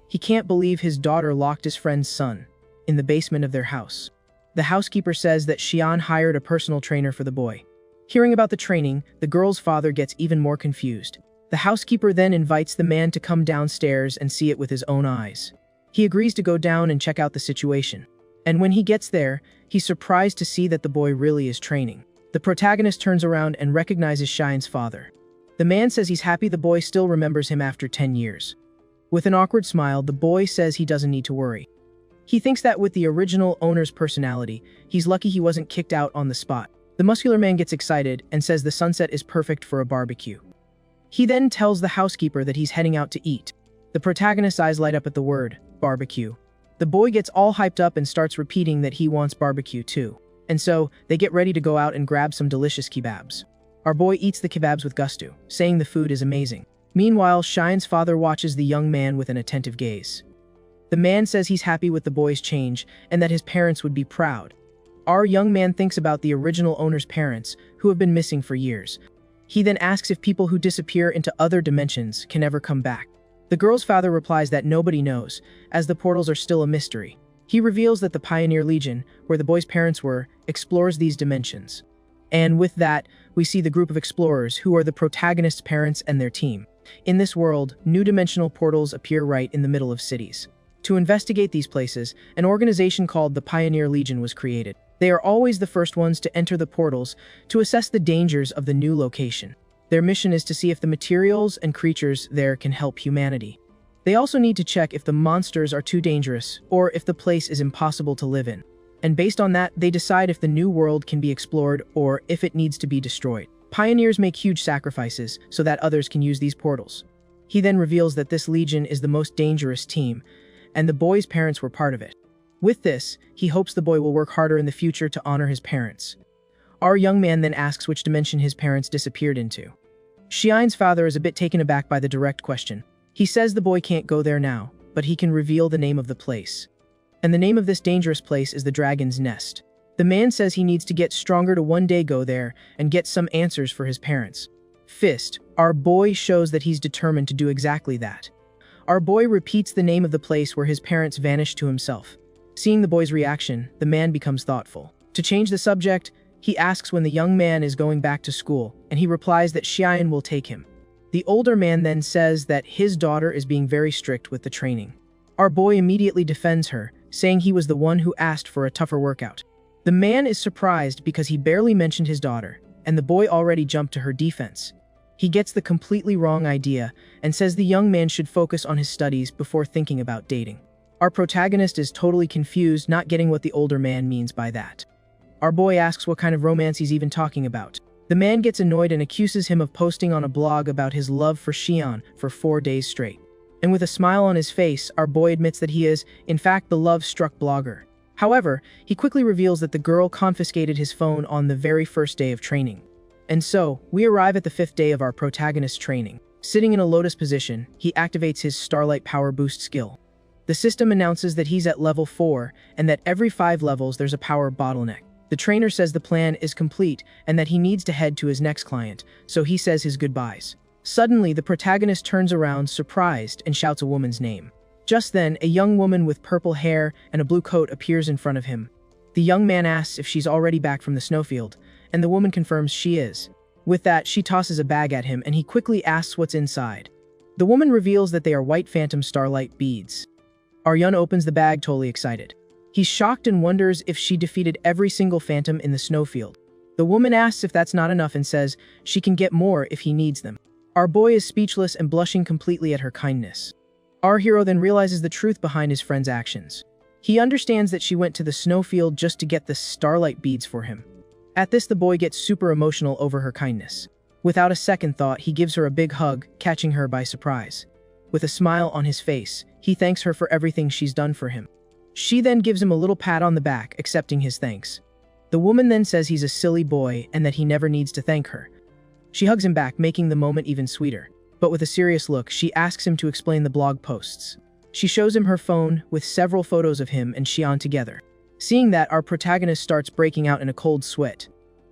He can't believe his daughter locked his friend's son in the basement of their house. The housekeeper says that Xian hired a personal trainer for the boy. Hearing about the training, the girl's father gets even more confused. The housekeeper then invites the man to come downstairs and see it with his own eyes. He agrees to go down and check out the situation. And when he gets there, he's surprised to see that the boy really is training. The protagonist turns around and recognizes Shine's father. The man says he's happy the boy still remembers him after 10 years. With an awkward smile, the boy says he doesn't need to worry. He thinks that with the original owner's personality, he's lucky he wasn't kicked out on the spot. The muscular man gets excited and says the sunset is perfect for a barbecue. He then tells the housekeeper that he's heading out to eat. The protagonist's eyes light up at the word, barbecue. The boy gets all hyped up and starts repeating that he wants barbecue too. And so, they get ready to go out and grab some delicious kebabs. Our boy eats the kebabs with gusto, saying the food is amazing. Meanwhile, Shine's father watches the young man with an attentive gaze. The man says he's happy with the boy's change and that his parents would be proud. Our young man thinks about the original owner's parents, who have been missing for years. He then asks if people who disappear into other dimensions can ever come back. The girl's father replies that nobody knows, as the portals are still a mystery. He reveals that the Pioneer Legion, where the boy's parents were, explores these dimensions. And with that, we see the group of explorers who are the protagonist's parents and their team. In this world, new dimensional portals appear right in the middle of cities. To investigate these places, an organization called the Pioneer Legion was created. They are always the first ones to enter the portals to assess the dangers of the new location. Their mission is to see if the materials and creatures there can help humanity. They also need to check if the monsters are too dangerous or if the place is impossible to live in. And based on that, they decide if the new world can be explored or if it needs to be destroyed. Pioneers make huge sacrifices so that others can use these portals. He then reveals that this legion is the most dangerous team, and the boy's parents were part of it. With this, he hopes the boy will work harder in the future to honor his parents. Our young man then asks which dimension his parents disappeared into. Shine's father is a bit taken aback by the direct question. He says the boy can't go there now, but he can reveal the name of the place. And the name of this dangerous place is the Dragon's Nest. The man says he needs to get stronger to one day go there and get some answers for his parents. Fist, our boy shows that he's determined to do exactly that. Our boy repeats the name of the place where his parents vanished to himself. Seeing the boy's reaction, the man becomes thoughtful. To change the subject, he asks when the young man is going back to school, and he replies that Xian will take him. The older man then says that his daughter is being very strict with the training. Our boy immediately defends her, saying he was the one who asked for a tougher workout. The man is surprised because he barely mentioned his daughter, and the boy already jumped to her defense. He gets the completely wrong idea and says the young man should focus on his studies before thinking about dating. Our protagonist is totally confused, not getting what the older man means by that. Our boy asks what kind of romance he's even talking about. The man gets annoyed and accuses him of posting on a blog about his love for Xian for 4 days straight. And with a smile on his face, our boy admits that he is, in fact, the love-struck blogger. However, he quickly reveals that the girl confiscated his phone on the very first day of training. And so, we arrive at the 5th day of our protagonist's training. Sitting in a lotus position, he activates his Starlight Power Boost skill. The system announces that he's at level 4, and that every 5 levels there's a power bottleneck. The trainer says the plan is complete, and that he needs to head to his next client, so he says his goodbyes. Suddenly, the protagonist turns around, surprised, and shouts a woman's name. Just then, a young woman with purple hair and a blue coat appears in front of him. The young man asks if she's already back from the snowfield, and the woman confirms she is. With that, she tosses a bag at him and he quickly asks what's inside. The woman reveals that they are white phantom starlight beads. Aryun opens the bag totally excited. He's shocked and wonders if she defeated every single phantom in the snowfield. The woman asks if that's not enough and says she can get more if he needs them. Our boy is speechless and blushing completely at her kindness. Our hero then realizes the truth behind his friend's actions. He understands that she went to the snowfield just to get the starlight beads for him. At this, the boy gets super emotional over her kindness. Without a second thought, he gives her a big hug, catching her by surprise. With a smile on his face, he thanks her for everything she's done for him. She then gives him a little pat on the back, accepting his thanks. The woman then says he's a silly boy and that he never needs to thank her. She hugs him back, making the moment even sweeter. But with a serious look, she asks him to explain the blog posts. She shows him her phone with several photos of him and Xian together. Seeing that, our protagonist starts breaking out in a cold sweat.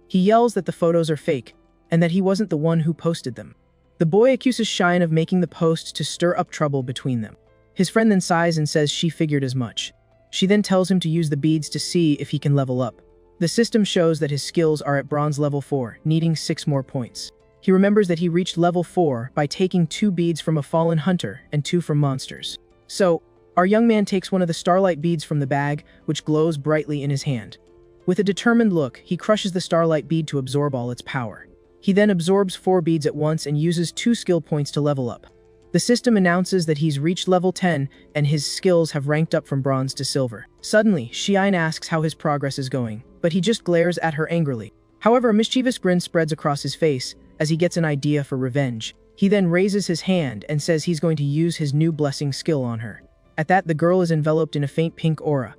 He yells that the photos are fake and that he wasn't the one who posted them. The boy accuses Xian of making the posts to stir up trouble between them. His friend then sighs and says she figured as much. She then tells him to use the beads to see if he can level up. The system shows that his skills are at bronze level 4, needing 6 more points. He remembers that he reached level 4 by taking 2 beads from a fallen hunter and 2 from monsters. So, our young man takes one of the starlight beads from the bag, which glows brightly in his hand. With a determined look, he crushes the starlight bead to absorb all its power. He then absorbs 4 beads at once and uses 2 skill points to level up. The system announces that he's reached level 10 and his skills have ranked up from bronze to silver. Suddenly, Xian asks how his progress is going, but he just glares at her angrily. However, a mischievous grin spreads across his face as he gets an idea for revenge. He then raises his hand and says he's going to use his new blessing skill on her. At that, the girl is enveloped in a faint pink aura.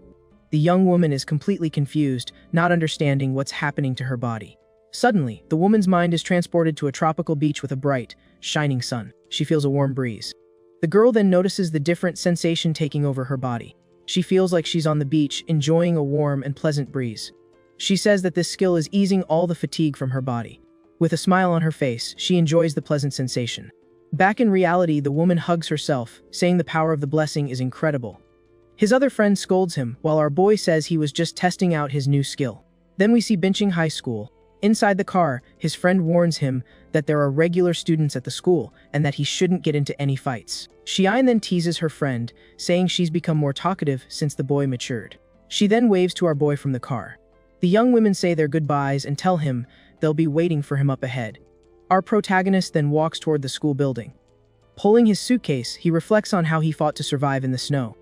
The young woman is completely confused, not understanding what's happening to her body. Suddenly, the woman's mind is transported to a tropical beach with a bright, shining sun. She feels a warm breeze. The girl then notices the different sensation taking over her body. She feels like she's on the beach, enjoying a warm and pleasant breeze. She says that this skill is easing all the fatigue from her body. With a smile on her face, she enjoys the pleasant sensation. Back in reality, the woman hugs herself, saying the power of the blessing is incredible. His other friend scolds him, while our boy says he was just testing out his new skill. Then we see Binching High School. Inside the car, his friend warns him that there are regular students at the school and that he shouldn't get into any fights. Xian then teases her friend, saying she's become more talkative since the boy matured. She then waves to our boy from the car. The young women say their goodbyes and tell him they'll be waiting for him up ahead. Our protagonist then walks toward the school building. Pulling his suitcase, he reflects on how he fought to survive in the snow.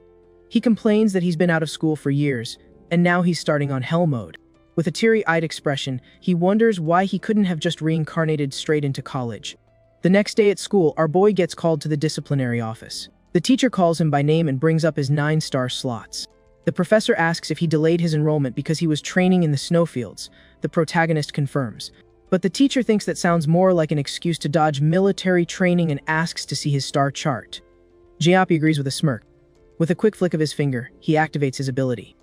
He complains that he's been out of school for years, and now he's starting on hell mode. With a teary-eyed expression, he wonders why he couldn't have just reincarnated straight into college. The next day at school, our boy gets called to the disciplinary office. The teacher calls him by name and brings up his 9-star slots. The professor asks if he delayed his enrollment because he was training in the snowfields. The protagonist confirms. But the teacher thinks that sounds more like an excuse to dodge military training and asks to see his star chart. Jiapi agrees with a smirk. With a quick flick of his finger, he activates his ability.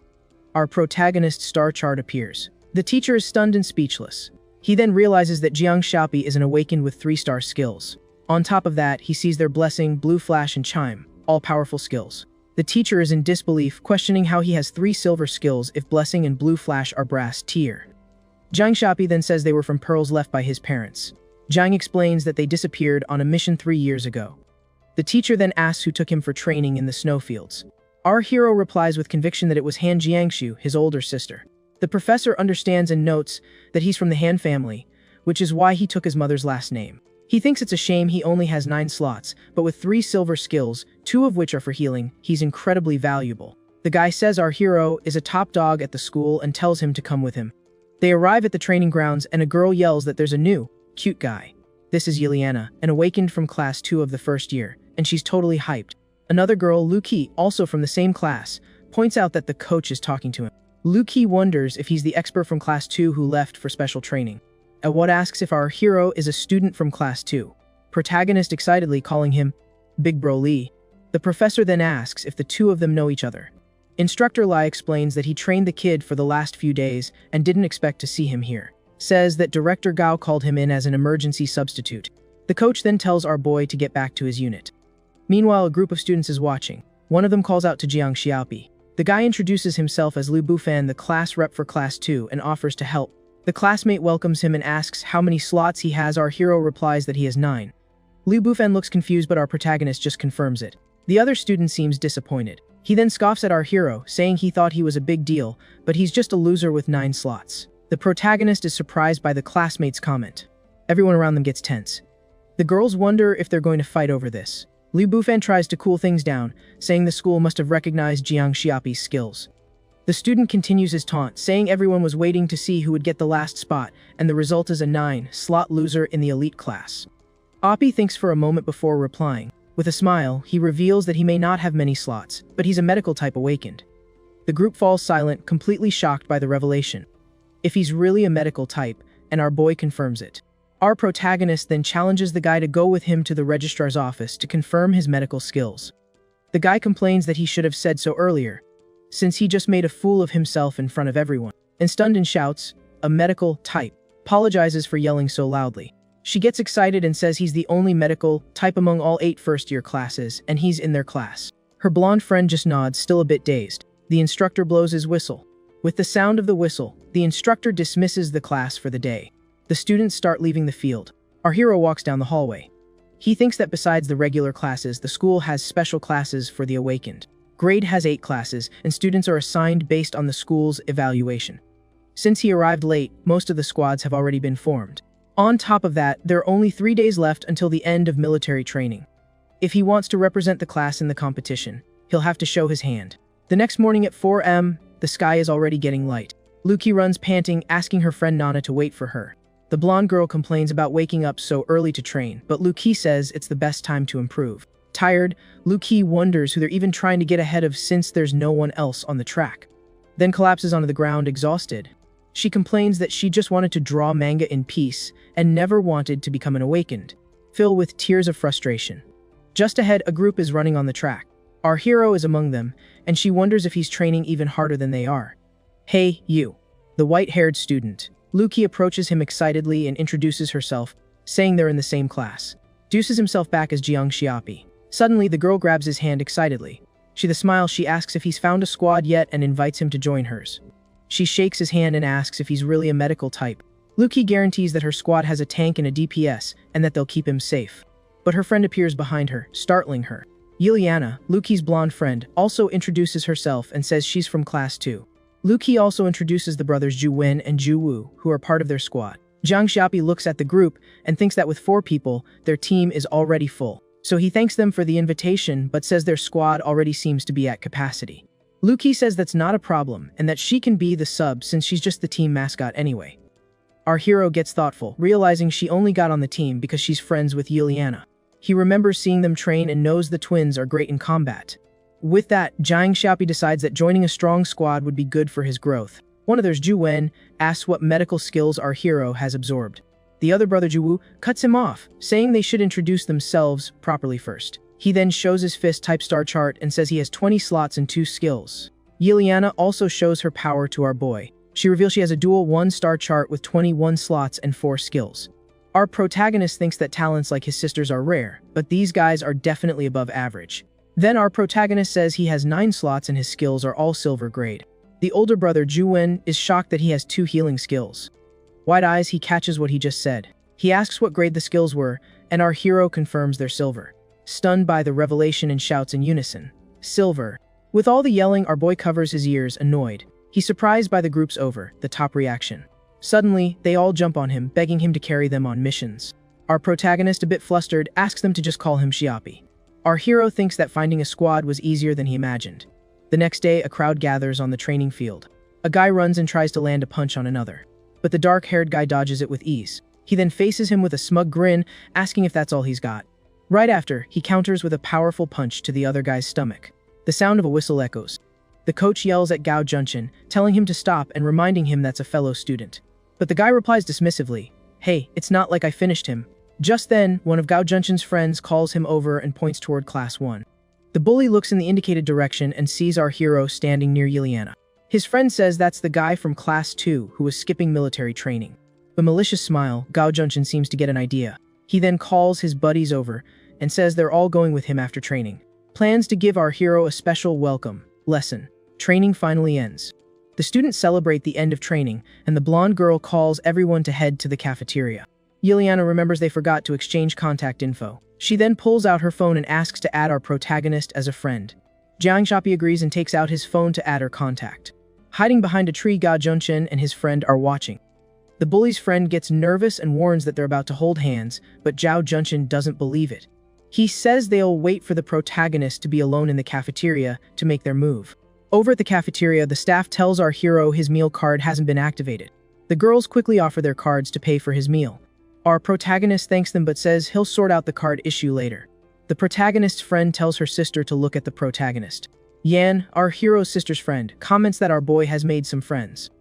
Our protagonist's star chart appears. The teacher is stunned and speechless. He then realizes that Jiang Xiaopi is an awakened with 3-star skills. On top of that, he sees their blessing, blue flash, and chime, all powerful skills. The teacher is in disbelief, questioning how he has 3 silver skills if blessing and blue flash are brass tier. Jiang Xiaopi then says they were from pearls left by his parents. Jiang explains that they disappeared on a mission 3 years ago. The teacher then asks who took him for training in the snowfields. Our hero replies with conviction that it was Han Jiangshu, his older sister. The professor understands and notes that he's from the Han family, which is why he took his mother's last name. He thinks it's a shame he only has 9 slots, but with 3 silver skills, 2 of which are for healing, he's incredibly valuable. The guy says our hero is a top dog at the school and tells him to come with him. They arrive at the training grounds and a girl yells that there's a new, cute guy. This is Yiliana, an awakened from class 2 of the first year, and she's totally hyped. Another girl, Lu Qi, also from the same class, points out that the coach is talking to him. Lu Qi wonders if he's the expert from class 2 who left for special training. Awad asks if our hero is a student from class 2. Protagonist excitedly calling him Big Bro Lee. The professor then asks if the two of them know each other. Instructor Lai explains that he trained the kid for the last few days and didn't expect to see him here. Says that Director Gao called him in as an emergency substitute. The coach then tells our boy to get back to his unit. Meanwhile, a group of students is watching. One of them calls out to Jiang Xiaopi. The guy introduces himself as Liu Bufan, the class rep for class 2, and offers to help. The classmate welcomes him and asks how many slots he has. Our hero replies that he has 9. Liu Bufan looks confused, but our protagonist just confirms it. The other student seems disappointed. He then scoffs at our hero, saying he thought he was a big deal, but he's just a loser with 9 slots. The protagonist is surprised by the classmate's comment. Everyone around them gets tense. The girls wonder if they're going to fight over this. Liu Bufan tries to cool things down, saying the school must have recognized Jiang Xiaopi's skills. The student continues his taunt, saying everyone was waiting to see who would get the last spot, and the result is a 9-slot loser in the elite class. Oppie thinks for a moment before replying. With a smile, he reveals that he may not have many slots, but he's a medical type awakened. The group falls silent, completely shocked by the revelation. If he's really a medical type, and our boy confirms it. Our protagonist then challenges the guy to go with him to the registrar's office to confirm his medical skills. The guy complains that he should have said so earlier, since he just made a fool of himself in front of everyone, and stunned and shouts, "A medical type," apologizes for yelling so loudly. She gets excited and says he's the only medical type among all 8 first-year classes, and he's in their class. Her blonde friend just nods, still a bit dazed. The instructor blows his whistle. With the sound of the whistle, the instructor dismisses the class for the day. The students start leaving the field. Our hero walks down the hallway. He thinks that besides the regular classes, the school has special classes for the awakened. Grade has 8 classes, and students are assigned based on the school's evaluation. Since he arrived late, most of the squads have already been formed. On top of that, there are only 3 days left until the end of military training. If he wants to represent the class in the competition, he'll have to show his hand. The next morning at 4 a.m., the sky is already getting light. Luki runs panting, asking her friend Nana to wait for her. The blonde girl complains about waking up so early to train, but Luki says it's the best time to improve. Tired, Luki wonders who they're even trying to get ahead of since there's no one else on the track. Then collapses onto the ground, exhausted. She complains that she just wanted to draw manga in peace and never wanted to become an awakened, filled with tears of frustration. Just ahead, a group is running on the track. Our hero is among them, and she wonders if he's training even harder than they are. "Hey, you." The white-haired student. Luki approaches him excitedly and introduces herself, saying they're in the same class. Deuces himself back as Jiang Xiaopi. Suddenly, the girl grabs his hand excitedly. With a smile, she asks if he's found a squad yet and invites him to join hers. She shakes his hand and asks if he's really a medical type. Luki guarantees that her squad has a tank and a DPS, and that they'll keep him safe. But her friend appears behind her, startling her. Yuliana, Luki's blonde friend, also introduces herself and says she's from Class 2. Luki also introduces the brothers Ju Wen and Ju Wu, who are part of their squad. Jiang Xiaopi looks at the group and thinks that with 4 people, their team is already full. So he thanks them for the invitation, but says their squad already seems to be at capacity. Luki says that's not a problem, and that she can be the sub since she's just the team mascot anyway. Our hero gets thoughtful, realizing she only got on the team because she's friends with Yuliana. He remembers seeing them train and knows the twins are great in combat. With that, Jiang Xiaopi decides that joining a strong squad would be good for his growth. One of theirs, Ju Wen, asks what medical skills our hero has absorbed. The other brother, Ju Wu, cuts him off, saying they should introduce themselves properly first. He then shows his fist-type star chart and says he has 20 slots and 2 skills. Yuliana also shows her power to our boy. She reveals she has a dual 1-star chart with 21 slots and 4 skills. Our protagonist thinks that talents like his sisters are rare, but these guys are definitely above average. Then our protagonist says he has 9 slots and his skills are all silver grade. The older brother, Ju Wen, is shocked that he has 2 healing skills. Wide eyes, he catches what he just said. He asks what grade the skills were, and our hero confirms they're silver. Stunned by the revelation and shouts in unison, "Silver." With all the yelling, our boy covers his ears, annoyed. He's surprised by the group's over, the top reaction. Suddenly, they all jump on him, begging him to carry them on missions. Our protagonist, a bit flustered, asks them to just call him Xiaopi. Our hero thinks that finding a squad was easier than he imagined. The next day, a crowd gathers on the training field. A guy runs and tries to land a punch on another, but the dark-haired guy dodges it with ease. He then faces him with a smug grin, asking if that's all he's got. Right after, he counters with a powerful punch to the other guy's stomach. The sound of a whistle echoes. The coach yells at Gao Junchen, telling him to stop and reminding him that's a fellow student. But the guy replies dismissively, "Hey, it's not like I finished him." Just then, one of Gao Junchen's friends calls him over and points toward Class 1. The bully looks in the indicated direction and sees our hero standing near Yuliana. His friend says that's the guy from Class 2 who was skipping military training. With a malicious smile, Gao Junchen seems to get an idea. He then calls his buddies over and says they're all going with him after training. Plans to give our hero a special welcome lesson. Training finally ends. The students celebrate the end of training, and the blonde girl calls everyone to head to the cafeteria. Yuliana remembers they forgot to exchange contact info. She then pulls out her phone and asks to add our protagonist as a friend. Jiang Xiaopi agrees and takes out his phone to add her contact. Hiding behind a tree, Gao Junchen and his friend are watching. The bully's friend gets nervous and warns that they're about to hold hands, but Zhao Junchen doesn't believe it. He says they'll wait for the protagonist to be alone in the cafeteria to make their move. Over at the cafeteria, the staff tells our hero his meal card hasn't been activated. The girls quickly offer their cards to pay for his meal. Our protagonist thanks them but says he'll sort out the card issue later. The protagonist's friend tells her sister to look at the protagonist. Yan, our hero's sister's friend, comments that our boy has made some friends.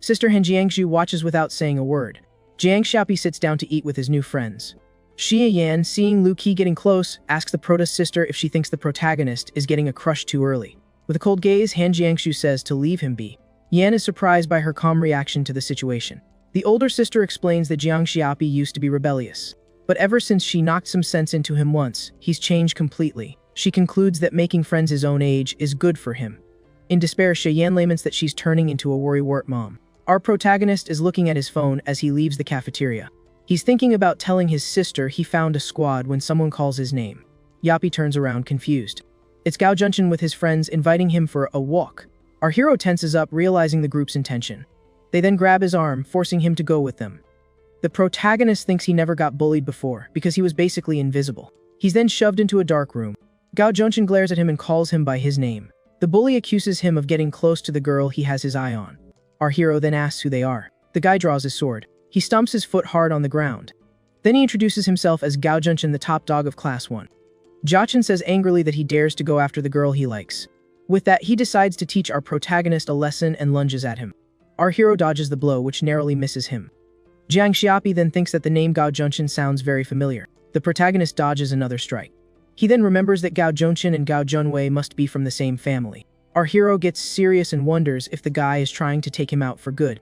Sister Han Jiangxu watches without saying a word. Jiang Xiaopi sits down to eat with his new friends. Xia Yan, seeing Lu Qi getting close, asks the prota's sister if she thinks the protagonist is getting a crush too early. With a cold gaze, Han Jiangxu says to leave him be. Yan is surprised by her calm reaction to the situation. The older sister explains that Jiang Xiaopi used to be rebellious. But ever since she knocked some sense into him once, he's changed completely. She concludes that making friends his own age is good for him. In despair, Xia Yan laments that she's turning into a worrywart mom. Our protagonist is looking at his phone as he leaves the cafeteria. He's thinking about telling his sister he found a squad when someone calls his name. Yapi turns around, confused. It's Gao Junchen with his friends inviting him for a walk. Our hero tenses up, realizing the group's intention. They then grab his arm, forcing him to go with them. The protagonist thinks he never got bullied before, because he was basically invisible. He's then shoved into a dark room. Gao Junchen glares at him and calls him by his name. The bully accuses him of getting close to the girl he has his eye on. Our hero then asks who they are. The guy draws his sword. He stomps his foot hard on the ground. Then he introduces himself as Gao Junchen, the top dog of Class 1. Jiachen says angrily that he dares to go after the girl he likes. With that, he decides to teach our protagonist a lesson and lunges at him. Our hero dodges the blow, which narrowly misses him. Jiang Xiaopi then thinks that the name Gao Junchen sounds very familiar. The protagonist dodges another strike. He then remembers that Gao Junchen and Gao Junwei must be from the same family. Our hero gets serious and wonders if the guy is trying to take him out for good.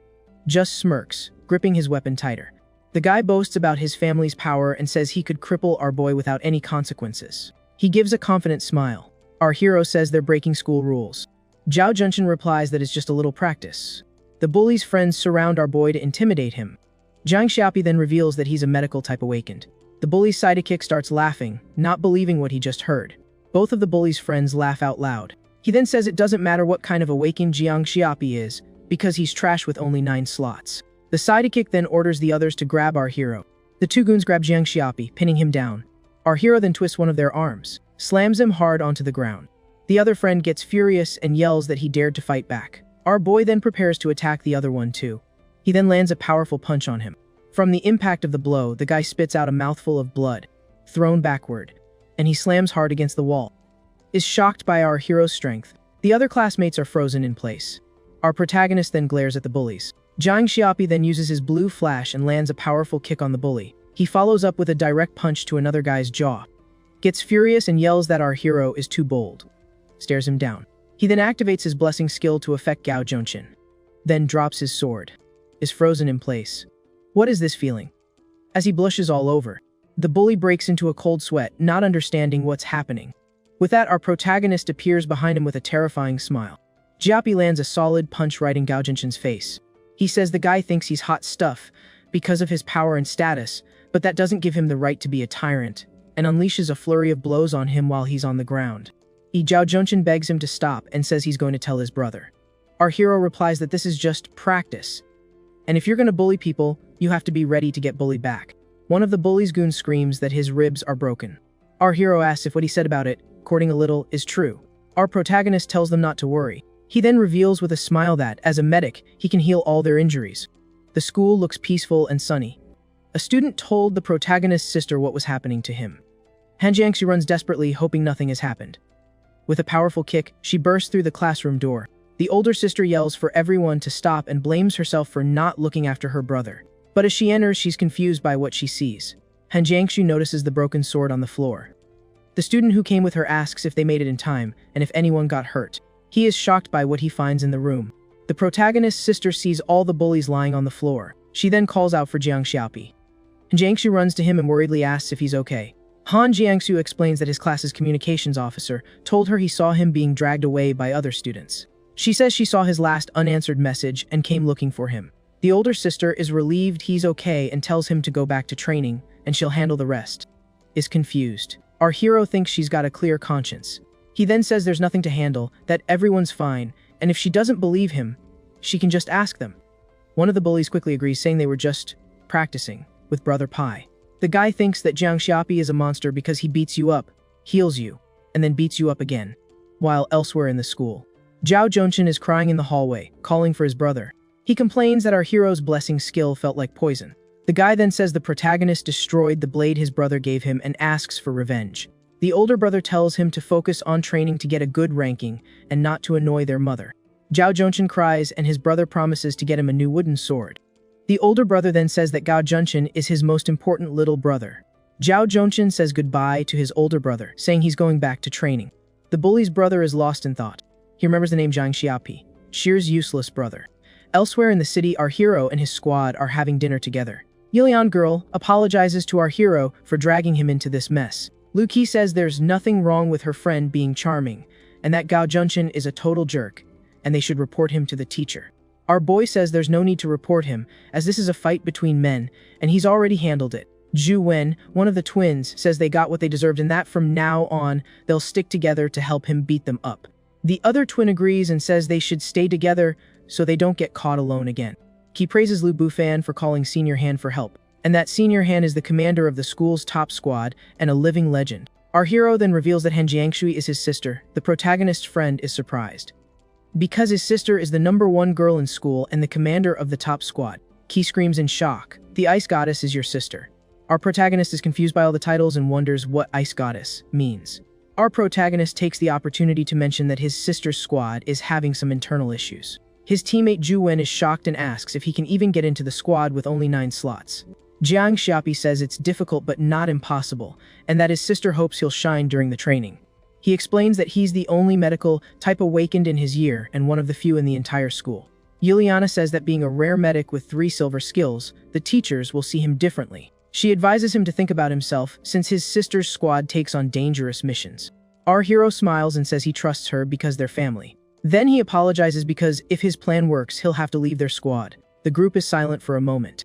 Just smirks, gripping his weapon tighter. The guy boasts about his family's power and says he could cripple our boy without any consequences. He gives a confident smile. Our hero says they're breaking school rules. Zhao Junchen replies that it's just a little practice. The bully's friends surround our boy to intimidate him. Jiang Xiaopi then reveals that he's a medical type awakened. The bully's sidekick starts laughing, not believing what he just heard. Both of the bully's friends laugh out loud. He then says it doesn't matter what kind of awakened Jiang Xiaopi is, because he's trash with only 9 slots. The sidekick then orders the others to grab our hero. The two goons grab Jiang Xiaopi, pinning him down. Our hero then twists one of their arms, slams him hard onto the ground. The other friend gets furious and yells that he dared to fight back. Our boy then prepares to attack the other one too. He then lands a powerful punch on him. From the impact of the blow, the guy spits out a mouthful of blood, thrown backward, and he slams hard against the wall. Is shocked by our hero's strength. The other classmates are frozen in place. Our protagonist then glares at the bullies. Jiang Xiaopi then uses his blue flash and lands a powerful kick on the bully. He follows up with a direct punch to another guy's jaw. Gets furious and yells that our hero is too bold. Stares him down. He then activates his blessing skill to affect Gao Junchen. Then drops his sword. Is frozen in place. What is this feeling? As he blushes all over, the bully breaks into a cold sweat, not understanding what's happening. With that, our protagonist appears behind him with a terrifying smile. Jiapi lands a solid punch right in Gao Junchen's face. He says the guy thinks he's hot stuff because of his power and status, but that doesn't give him the right to be a tyrant, and unleashes a flurry of blows on him while he's on the ground. Zhao Junchen begs him to stop and says he's going to tell his brother. Our hero replies that this is just practice, and if you're going to bully people, you have to be ready to get bullied back. One of the bully's goons screams that his ribs are broken. Our hero asks if what he said about it, courting a little, is true. Our protagonist tells them not to worry. He then reveals with a smile that, as a medic, he can heal all their injuries. The school looks peaceful and sunny. A student told the protagonist's sister what was happening to him. Han Jiangxu runs desperately, hoping nothing has happened. With a powerful kick, she bursts through the classroom door. The older sister yells for everyone to stop and blames herself for not looking after her brother. But as she enters, she's confused by what she sees. Han Jiangxu notices the broken sword on the floor. The student who came with her asks if they made it in time, and if anyone got hurt. He is shocked by what he finds in the room. The protagonist's sister sees all the bullies lying on the floor. She then calls out for Jiang Xiaopi. Han Jiangxu runs to him and worriedly asks if he's okay. Han Jiangxu explains that his class's communications officer told her he saw him being dragged away by other students. She says she saw his last unanswered message and came looking for him. The older sister is relieved he's okay and tells him to go back to training, and she'll handle the rest. is confused. Our hero thinks she's got a clear conscience. He then says there's nothing to handle, that everyone's fine, and if she doesn't believe him, she can just ask them. One of the bullies quickly agrees, saying they were just practicing with Brother Pai. The guy thinks that Jiang Xiaopi is a monster because he beats you up, heals you, and then beats you up again. While elsewhere in the school, Zhao Zhongchen is crying in the hallway, calling for his brother. He complains that our hero's blessing skill felt like poison. The guy then says the protagonist destroyed the blade his brother gave him and asks for revenge. The older brother tells him to focus on training to get a good ranking and not to annoy their mother. Zhao Zhongchen cries and his brother promises to get him a new wooden sword. The older brother then says that Gao Zhongchen is his most important little brother. Zhao Zhongchen says goodbye to his older brother, saying he's going back to training. The bully's brother is lost in thought. He remembers the name Jiang Xiaopi, Shir's useless brother. Elsewhere in the city, our hero and his squad are having dinner together. Yilian girl apologizes to our hero for dragging him into this mess. Lu Qi says there's nothing wrong with her friend being charming, and that Gao Zhongchen is a total jerk, and they should report him to the teacher. Our boy says there's no need to report him, as this is a fight between men, and he's already handled it. Zhu Wen, one of the twins, says they got what they deserved and that from now on, they'll stick together to help him beat them up. The other twin agrees and says they should stay together so they don't get caught alone again. He praises Lu Bufan for calling Senior Han for help, and that Senior Han is the commander of the school's top squad and a living legend. Our hero then reveals that Han Jiangshui is his sister. The protagonist's friend is surprised. Because his sister is the #1 girl in school and the commander of the top squad, Qi screams in shock, "The ice goddess is your sister." Our protagonist is confused by all the titles and wonders what ice goddess means. Our protagonist takes the opportunity to mention that his sister's squad is having some internal issues. His teammate Zhu Wen is shocked and asks if he can even get into the squad with only 9 slots. Jiang Xiaopi says it's difficult but not impossible, and that his sister hopes he'll shine during the training. He explains that he's the only medical type awakened in his year and one of the few in the entire school. Yuliana says that being a rare medic with 3 silver skills, the teachers will see him differently. She advises him to think about himself since his sister's squad takes on dangerous missions. Our hero smiles and says he trusts her because they're family. Then he apologizes because if his plan works, he'll have to leave their squad. The group is silent for a moment.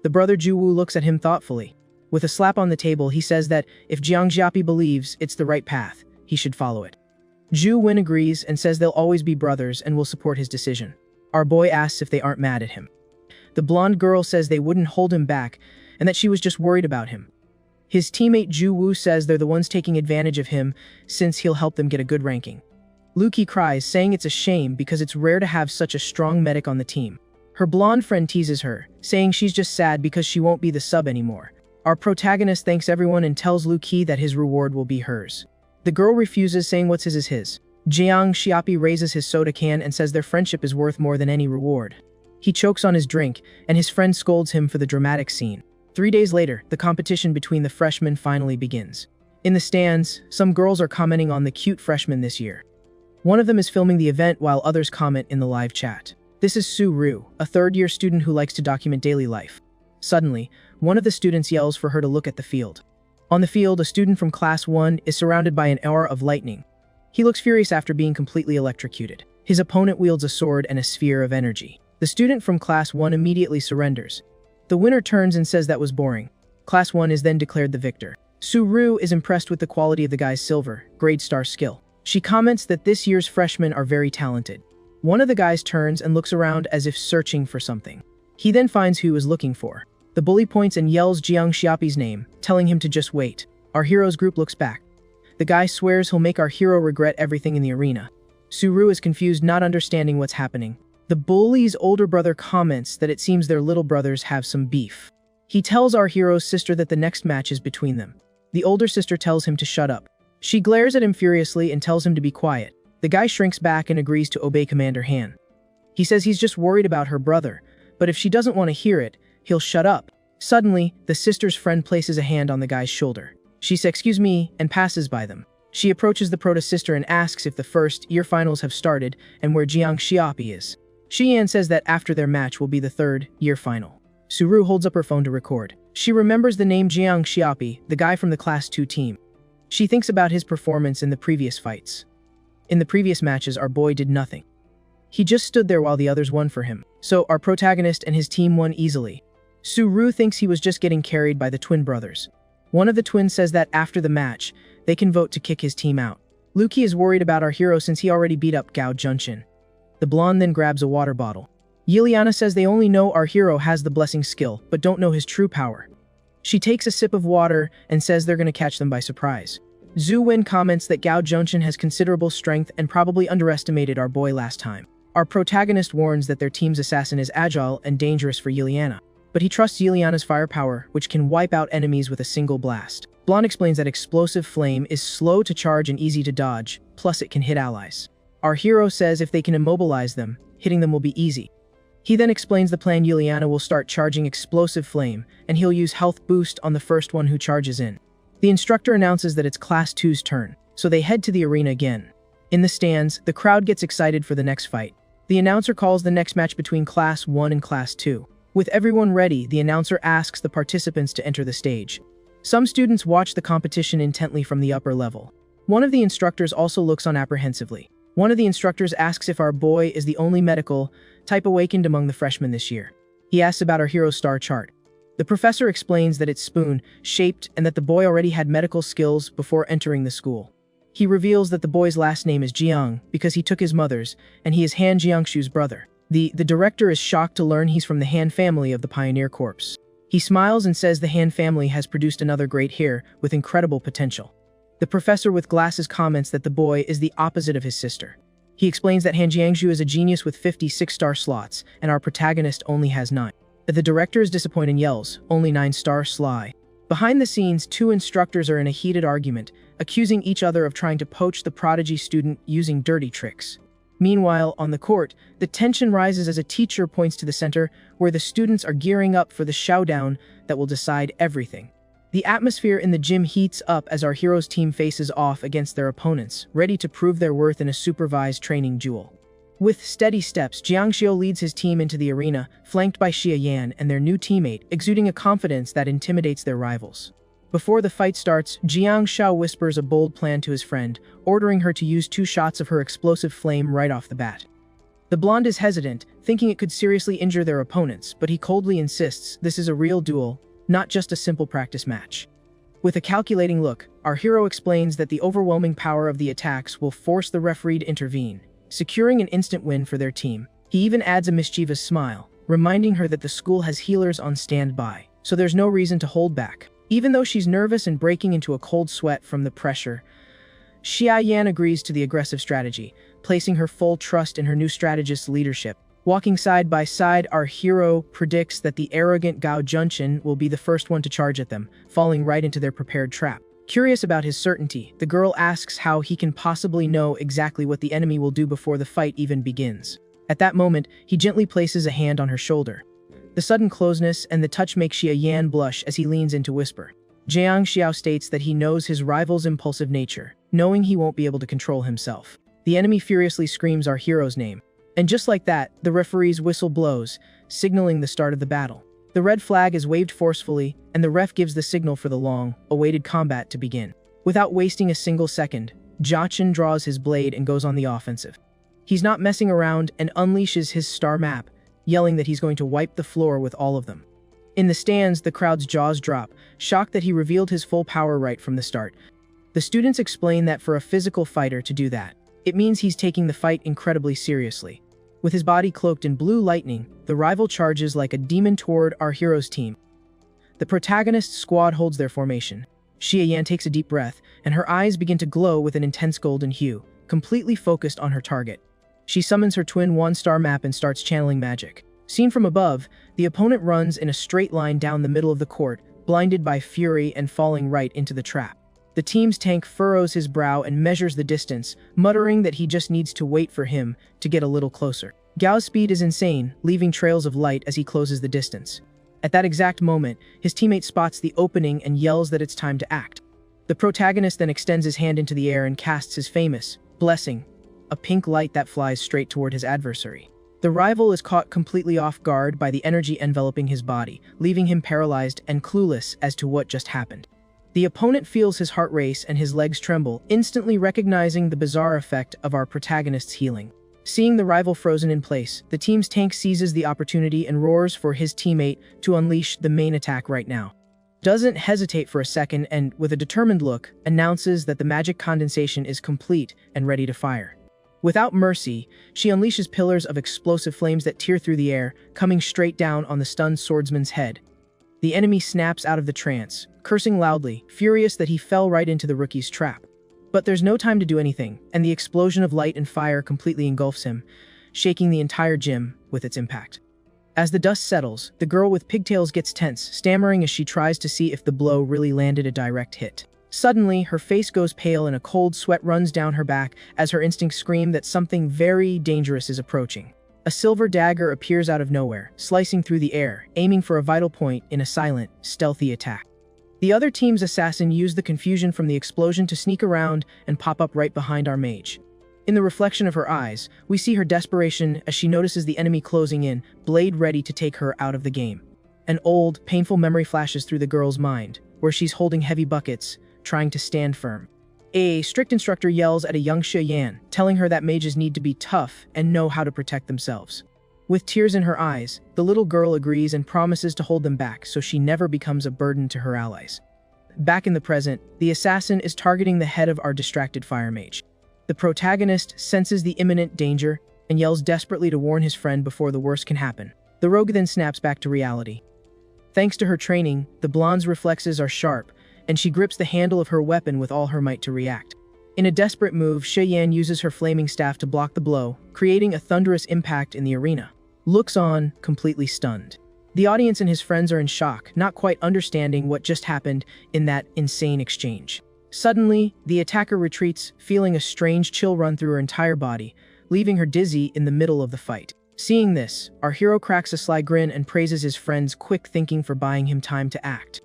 The brother Juwu looks at him thoughtfully. With a slap on the table, he says that if Jiang Xiaopi believes it's the right path, he should follow it. Zhu Wen agrees and says they'll always be brothers and will support his decision. Our boy asks if they aren't mad at him. The blonde girl says they wouldn't hold him back and that she was just worried about him. His teammate Zhu Wu says they're the ones taking advantage of him since he'll help them get a good ranking. Lu Qi cries, saying it's a shame because it's rare to have such a strong medic on the team. Her blonde friend teases her, saying she's just sad because she won't be the sub anymore. Our protagonist thanks everyone and tells Lu Qi that his reward will be hers. The girl refuses, saying what's his is his. Jiang Xiaopi raises his soda can and says their friendship is worth more than any reward. He chokes on his drink, and his friend scolds him for the dramatic scene. 3 days later, the competition between the freshmen finally begins. In the stands, some girls are commenting on the cute freshman this year. One of them is filming the event while others comment in the live chat. This is Su Ru, a third-year student who likes to document daily life. Suddenly, one of the students yells for her to look at the field. On the field, a student from Class 1 is surrounded by an aura of lightning. He looks furious after being completely electrocuted. His opponent wields a sword and a sphere of energy. The student from Class 1 immediately surrenders. The winner turns and says that was boring. Class 1 is then declared the victor. Su Ru is impressed with the quality of the guy's silver, grade star skill. She comments that this year's freshmen are very talented. One of the guys turns and looks around as if searching for something. He then finds who he was looking for. The bully points and yells Jiang Xiaopi's name, telling him to just wait. Our hero's group looks back. The guy swears he'll make our hero regret everything in the arena. Su Ru is confused, not understanding what's happening. The bully's older brother comments that it seems their little brothers have some beef. He tells our hero's sister that the next match is between them. The older sister tells him to shut up. She glares at him furiously and tells him to be quiet. The guy shrinks back and agrees to obey Commander Han. He says he's just worried about her brother, but if she doesn't want to hear it, he'll shut up. Suddenly, the sister's friend places a hand on the guy's shoulder. She says, "Excuse me," and passes by them. She approaches the proto-sister and asks if the first-year finals have started and where Jiang Xiaopi is. Xian says that after their match will be the third-year final. Su Ru holds up her phone to record. She remembers the name Jiang Xiaopi, the guy from the Class 2 team. She thinks about his performance in the previous fights. In the previous matches, our boy did nothing. He just stood there while the others won for him. So our protagonist and his team won easily. Su Ru thinks he was just getting carried by the twin brothers. One of the twins says that after the match, they can vote to kick his team out. Luki is worried about our hero since he already beat up Gao Junshin. The blonde then grabs a water bottle. Yiliana says they only know our hero has the blessing skill, but don't know his true power. She takes a sip of water and says they're going to catch them by surprise. Zhu Wen comments that Gao Junshin has considerable strength and probably underestimated our boy last time. Our protagonist warns that their team's assassin is agile and dangerous for Yiliana, but he trusts Yiliana's firepower, which can wipe out enemies with a single blast. Blonde explains that explosive flame is slow to charge and easy to dodge, plus it can hit allies. Our hero says if they can immobilize them, hitting them will be easy. He then explains the plan. Yiliana will start charging explosive flame, and he'll use health boost on the first one who charges in. The instructor announces that it's Class 2's turn, so they head to the arena again. In the stands, the crowd gets excited for the next fight. The announcer calls the next match between Class 1 and Class 2. With everyone ready, the announcer asks the participants to enter the stage. Some students watch the competition intently from the upper level. One of the instructors also looks on apprehensively. One of the instructors asks if our boy is the only medical type awakened among the freshmen this year. He asks about our hero's star chart. The professor explains that it's spoon-shaped and that the boy already had medical skills before entering the school. He reveals that the boy's last name is Jiang because he took his mother's, and he is Han Jiangshu's brother. The director is shocked to learn he's from the Han family of the Pioneer Corps. He smiles and says the Han family has produced another great heir with incredible potential. The professor with glasses comments that the boy is the opposite of his sister. He explains that Han Jiangshu is a genius with 56 star slots, and our protagonist only has 9. The director is disappointed and yells, "Only 9 star sly." Behind the scenes, two instructors are in a heated argument, accusing each other of trying to poach the prodigy student using dirty tricks. Meanwhile, on the court, the tension rises as a teacher points to the center, where the students are gearing up for the showdown that will decide everything. The atmosphere in the gym heats up as our hero's team faces off against their opponents, ready to prove their worth in a supervised training duel. With steady steps, Jiang Xiao leads his team into the arena, flanked by Xia Yan and their new teammate, exuding a confidence that intimidates their rivals. Before the fight starts, Jiang Xiao whispers a bold plan to his friend, ordering her to use 2 shots of her explosive flame right off the bat. The blonde is hesitant, thinking it could seriously injure their opponents, but he coldly insists this is a real duel, not just a simple practice match. With a calculating look, our hero explains that the overwhelming power of the attacks will force the referee to intervene, securing an instant win for their team. He even adds a mischievous smile, reminding her that the school has healers on standby, so there's no reason to hold back. Even though she's nervous and breaking into a cold sweat from the pressure, Xia Yan agrees to the aggressive strategy, placing her full trust in her new strategist's leadership. Walking side by side, our hero predicts that the arrogant Gao Junshin will be the first one to charge at them, falling right into their prepared trap. Curious about his certainty, the girl asks how he can possibly know exactly what the enemy will do before the fight even begins. At that moment, he gently places a hand on her shoulder. The sudden closeness and the touch make Xia Yan blush as he leans in to whisper. Jiang Xiao states that he knows his rival's impulsive nature, knowing he won't be able to control himself. The enemy furiously screams our hero's name. And just like that, the referee's whistle blows, signaling the start of the battle. The red flag is waved forcefully, and the ref gives the signal for the long-awaited combat to begin. Without wasting a single second, Jachin draws his blade and goes on the offensive. He's not messing around and unleashes his star map, yelling that he's going to wipe the floor with all of them. In the stands, the crowd's jaws drop, shocked that he revealed his full power right from the start. The students explain that for a physical fighter to do that, it means he's taking the fight incredibly seriously. With his body cloaked in blue lightning, the rival charges like a demon toward our hero's team. The protagonist's squad holds their formation. Xia Yan takes a deep breath, and her eyes begin to glow with an intense golden hue, completely focused on her target. She summons her twin 1-star map and starts channeling magic. Seen from above, the opponent runs in a straight line down the middle of the court, blinded by fury and falling right into the trap. The team's tank furrows his brow and measures the distance, muttering that he just needs to wait for him to get a little closer. Gao's speed is insane, leaving trails of light as he closes the distance. At that exact moment, his teammate spots the opening and yells that it's time to act. The protagonist then extends his hand into the air and casts his famous blessing, a pink light that flies straight toward his adversary. The rival is caught completely off guard by the energy enveloping his body, leaving him paralyzed and clueless as to what just happened. The opponent feels his heart race and his legs tremble, instantly recognizing the bizarre effect of our protagonist's healing. Seeing the rival frozen in place, the team's tank seizes the opportunity and roars for his teammate to unleash the main attack right now. doesn't hesitate for a second and, with a determined look, announces that the magic condensation is complete and ready to fire. Without mercy, she unleashes pillars of explosive flames that tear through the air, coming straight down on the stunned swordsman's head. The enemy snaps out of the trance, cursing loudly, furious that he fell right into the rookie's trap. But there's no time to do anything, and the explosion of light and fire completely engulfs him, shaking the entire gym with its impact. As the dust settles, the girl with pigtails gets tense, stammering as she tries to see if the blow really landed a direct hit. Suddenly, her face goes pale and a cold sweat runs down her back as her instincts scream that something very dangerous is approaching. A silver dagger appears out of nowhere, slicing through the air, aiming for a vital point in a silent, stealthy attack. The other team's assassin used the confusion from the explosion to sneak around and pop up right behind our mage. In the reflection of her eyes, we see her desperation as she notices the enemy closing in, blade ready to take her out of the game. An old, painful memory flashes through the girl's mind, where she's holding heavy buckets, trying to stand firm. A strict instructor yells at a young Shi-Yan, telling her that mages need to be tough and know how to protect themselves. With tears in her eyes, the little girl agrees and promises to hold them back so she never becomes a burden to her allies. Back in the present, the assassin is targeting the head of our distracted fire mage. The protagonist senses the imminent danger and yells desperately to warn his friend before the worst can happen. The rogue then snaps back to reality. Thanks to her training, the blonde's reflexes are sharp, and she grips the handle of her weapon with all her might to react. In a desperate move, Shi-Yan uses her flaming staff to block the blow, creating a thunderous impact in the arena. Looks on, completely stunned. The audience and his friends are in shock, not quite understanding what just happened in that insane exchange. Suddenly, the attacker retreats, feeling a strange chill run through her entire body, leaving her dizzy in the middle of the fight. Seeing this, our hero cracks a sly grin and praises his friend's quick thinking for buying him time to act.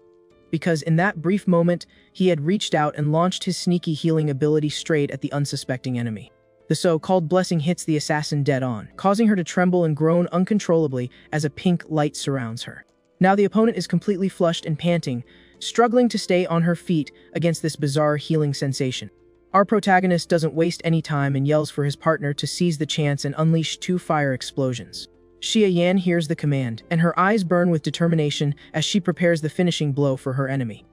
Because in that brief moment, he had reached out and launched his sneaky healing ability straight at the unsuspecting enemy. The so-called blessing hits the assassin dead on, causing her to tremble and groan uncontrollably as a pink light surrounds her. Now the opponent is completely flushed and panting, struggling to stay on her feet against this bizarre healing sensation. Our protagonist doesn't waste any time and yells for his partner to seize the chance and unleash 2 fire explosions. Shi-Yan hears the command, and her eyes burn with determination as she prepares the finishing blow for her enemy.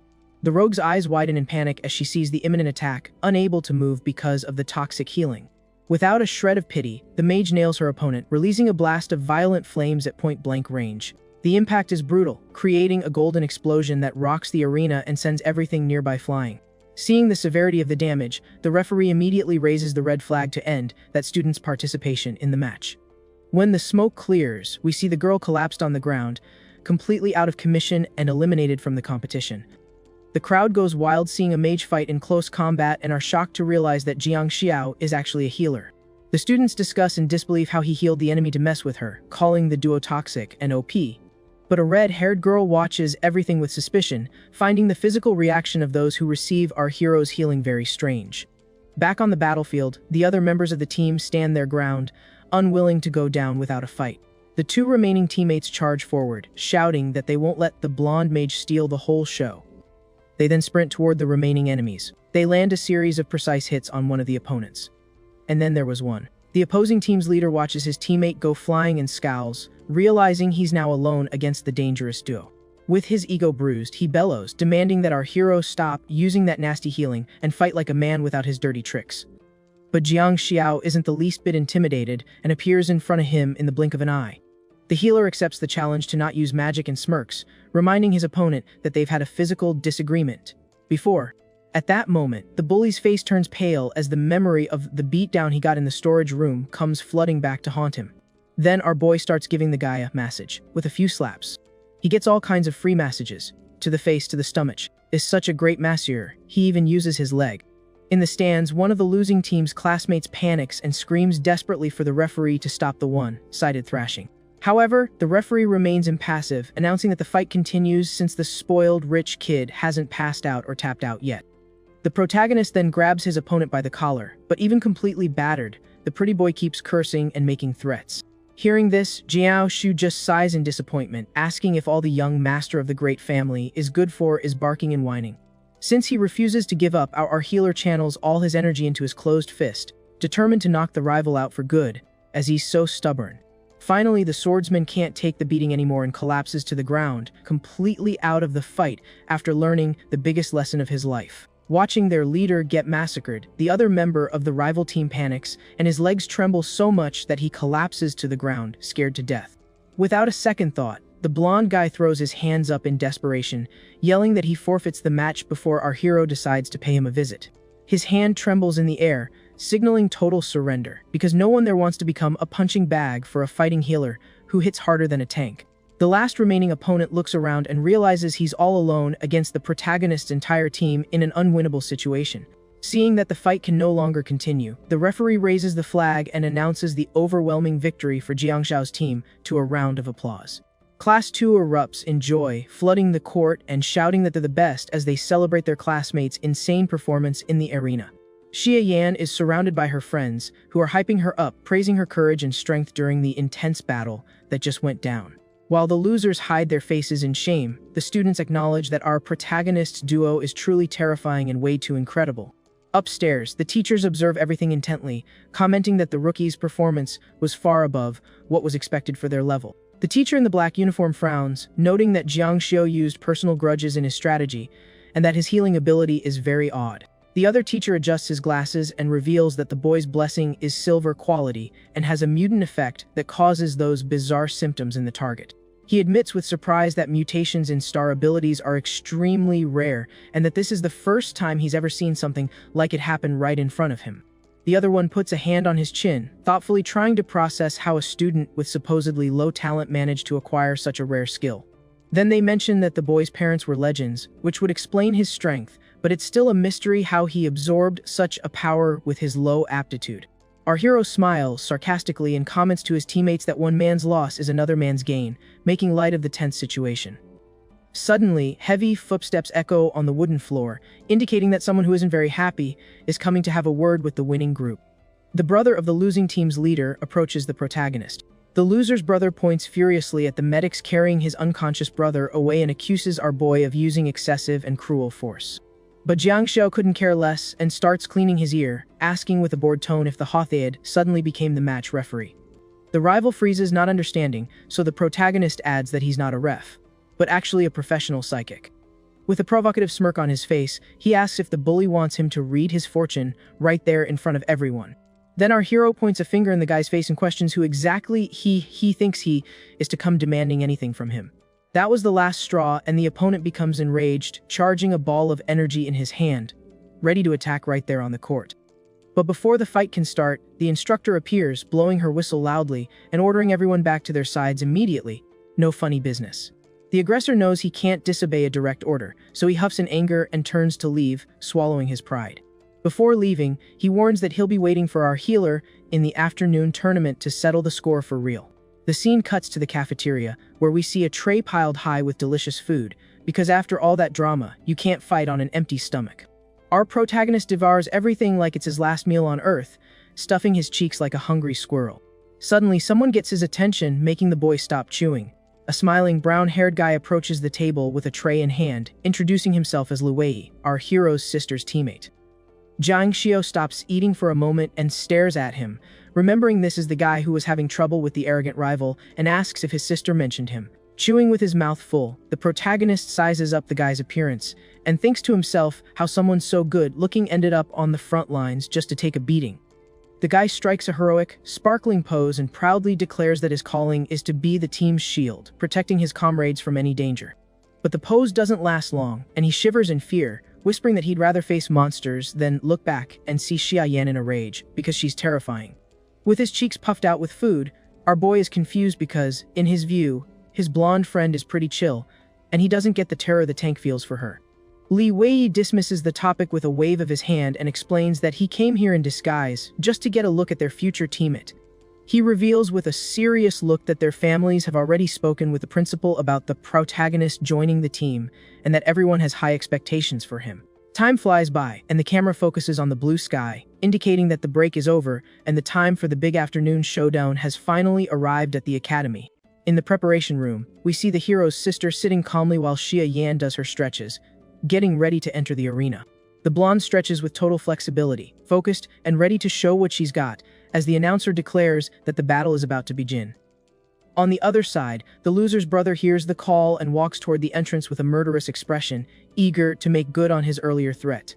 The rogue's eyes widen in panic as she sees the imminent attack, unable to move because of the toxic healing. Without a shred of pity, the mage nails her opponent, releasing a blast of violent flames at point-blank range. The impact is brutal, creating a golden explosion that rocks the arena and sends everything nearby flying. Seeing the severity of the damage, the referee immediately raises the red flag to end that student's participation in the match. When the smoke clears, we see the girl collapsed on the ground, completely out of commission and eliminated from the competition. The crowd goes wild seeing a mage fight in close combat and are shocked to realize that Jiang Xiao is actually a healer. The students discuss in disbelief how he healed the enemy to mess with her, calling the duo toxic and OP. But a red-haired girl watches everything with suspicion, finding the physical reaction of those who receive our hero's healing very strange. Back on the battlefield, the other members of the team stand their ground, unwilling to go down without a fight. The 2 remaining teammates charge forward, shouting that they won't let the blonde mage steal the whole show. They then sprint toward the remaining enemies. They land a series of precise hits on one of the opponents. And then there was one. The opposing team's leader watches his teammate go flying and scowls, realizing he's now alone against the dangerous duo. With his ego bruised, he bellows, demanding that our hero stop using that nasty healing and fight like a man without his dirty tricks. But Jiang Xiao isn't the least bit intimidated and appears in front of him in the blink of an eye. The healer accepts the challenge to not use magic and smirks, reminding his opponent that they've had a physical disagreement before. At that moment, the bully's face turns pale as the memory of the beatdown he got in the storage room comes flooding back to haunt him. Then our boy starts giving the guy a massage, with a few slaps. He gets all kinds of free massages, to the face, to the stomach. Is such a great masseur, he even uses his leg. In the stands, one of the losing team's classmates panics and screams desperately for the referee to stop the one-sided thrashing. However, the referee remains impassive, announcing that the fight continues since the spoiled rich kid hasn't passed out or tapped out yet. The protagonist then grabs his opponent by the collar, but even completely battered, the pretty boy keeps cursing and making threats. Hearing this, Jiao Shu just sighs in disappointment, asking if all the young master of the great family is good for is barking and whining. Since he refuses to give up, our healer channels all his energy into his closed fist, determined to knock the rival out for good, as he's so stubborn. Finally, the swordsman can't take the beating anymore and collapses to the ground, completely out of the fight after learning the biggest lesson of his life. Watching their leader get massacred, the other member of the rival team panics, and his legs tremble so much that he collapses to the ground, scared to death. Without a second thought, the blonde guy throws his hands up in desperation, yelling that he forfeits the match before our hero decides to pay him a visit. His hand trembles in the air, signaling total surrender, because no one there wants to become a punching bag for a fighting healer who hits harder than a tank. The last remaining opponent looks around and realizes he's all alone against the protagonist's entire team in an unwinnable situation. Seeing that the fight can no longer continue, the referee raises the flag and announces the overwhelming victory for Jiangxiao's team to a round of applause. Class 2 erupts in joy, flooding the court and shouting that they're the best as they celebrate their classmates' insane performance in the arena. Xia Yan is surrounded by her friends, who are hyping her up, praising her courage and strength during the intense battle that just went down. While the losers hide their faces in shame, the students acknowledge that our protagonist's duo is truly terrifying and way too incredible. Upstairs, the teachers observe everything intently, commenting that the rookie's performance was far above what was expected for their level. The teacher in the black uniform frowns, noting that Jiang Xiu used personal grudges in his strategy, and that his healing ability is very odd. The other teacher adjusts his glasses and reveals that the boy's blessing is silver quality and has a mutant effect that causes those bizarre symptoms in the target. He admits with surprise that mutations in star abilities are extremely rare and that this is the first time he's ever seen something like it happen right in front of him. The other one puts a hand on his chin, thoughtfully trying to process how a student with supposedly low talent managed to acquire such a rare skill. Then they mention that the boy's parents were legends, which would explain his strength, but it's still a mystery how he absorbed such a power with his low aptitude. Our hero smiles sarcastically and comments to his teammates that one man's loss is another man's gain, making light of the tense situation. Suddenly, heavy footsteps echo on the wooden floor, indicating that someone who isn't very happy is coming to have a word with the winning group. The brother of the losing team's leader approaches the protagonist. The loser's brother points furiously at the medics carrying his unconscious brother away and accuses our boy of using excessive and cruel force. But Jiang Xiu couldn't care less and starts cleaning his ear, asking with a bored tone if the Hothaid suddenly became the match referee. The rival freezes, not understanding, so the protagonist adds that he's not a ref, but actually a professional psychic. With a provocative smirk on his face, he asks if the bully wants him to read his fortune right there in front of everyone. Then our hero points a finger in the guy's face and questions who exactly he thinks he is to come demanding anything from him. That was the last straw, and the opponent becomes enraged, charging a ball of energy in his hand, ready to attack right there on the court. But before the fight can start, the instructor appears, blowing her whistle loudly and ordering everyone back to their sides immediately. No funny business. The aggressor knows he can't disobey a direct order, so he huffs in anger and turns to leave, swallowing his pride. Before leaving, he warns that he'll be waiting for our healer in the afternoon tournament to settle the score for real. The scene cuts to the cafeteria, where we see a tray piled high with delicious food, because after all that drama, you can't fight on an empty stomach. Our protagonist devours everything like it's his last meal on Earth, stuffing his cheeks like a hungry squirrel. Suddenly, someone gets his attention, making the boy stop chewing. A smiling, brown-haired guy approaches the table with a tray in hand, introducing himself as Lu Wei, our hero's sister's teammate. Jiang Xiu stops eating for a moment and stares at him, remembering this is the guy who was having trouble with the arrogant rival, and asks if his sister mentioned him. Chewing with his mouth full, the protagonist sizes up the guy's appearance, and thinks to himself how someone so good-looking ended up on the front lines just to take a beating. The guy strikes a heroic, sparkling pose and proudly declares that his calling is to be the team's shield, protecting his comrades from any danger. But the pose doesn't last long, and he shivers in fear, whispering that he'd rather face monsters than look back and see Xia Yan in a rage, because she's terrifying. With his cheeks puffed out with food, our boy is confused because, in his view, his blonde friend is pretty chill, and he doesn't get the terror the tank feels for her. Li Wei dismisses the topic with a wave of his hand and explains that he came here in disguise just to get a look at their future teammate. He reveals with a serious look that their families have already spoken with the principal about the protagonist joining the team and that everyone has high expectations for him. Time flies by, and the camera focuses on the blue sky, indicating that the break is over and the time for the big afternoon showdown has finally arrived at the academy. In the preparation room, we see the hero's sister sitting calmly while Xia Yan does her stretches, getting ready to enter the arena. The blonde stretches with total flexibility, focused and ready to show what she's got, as the announcer declares that the battle is about to begin. On the other side, the loser's brother hears the call and walks toward the entrance with a murderous expression, eager to make good on his earlier threat.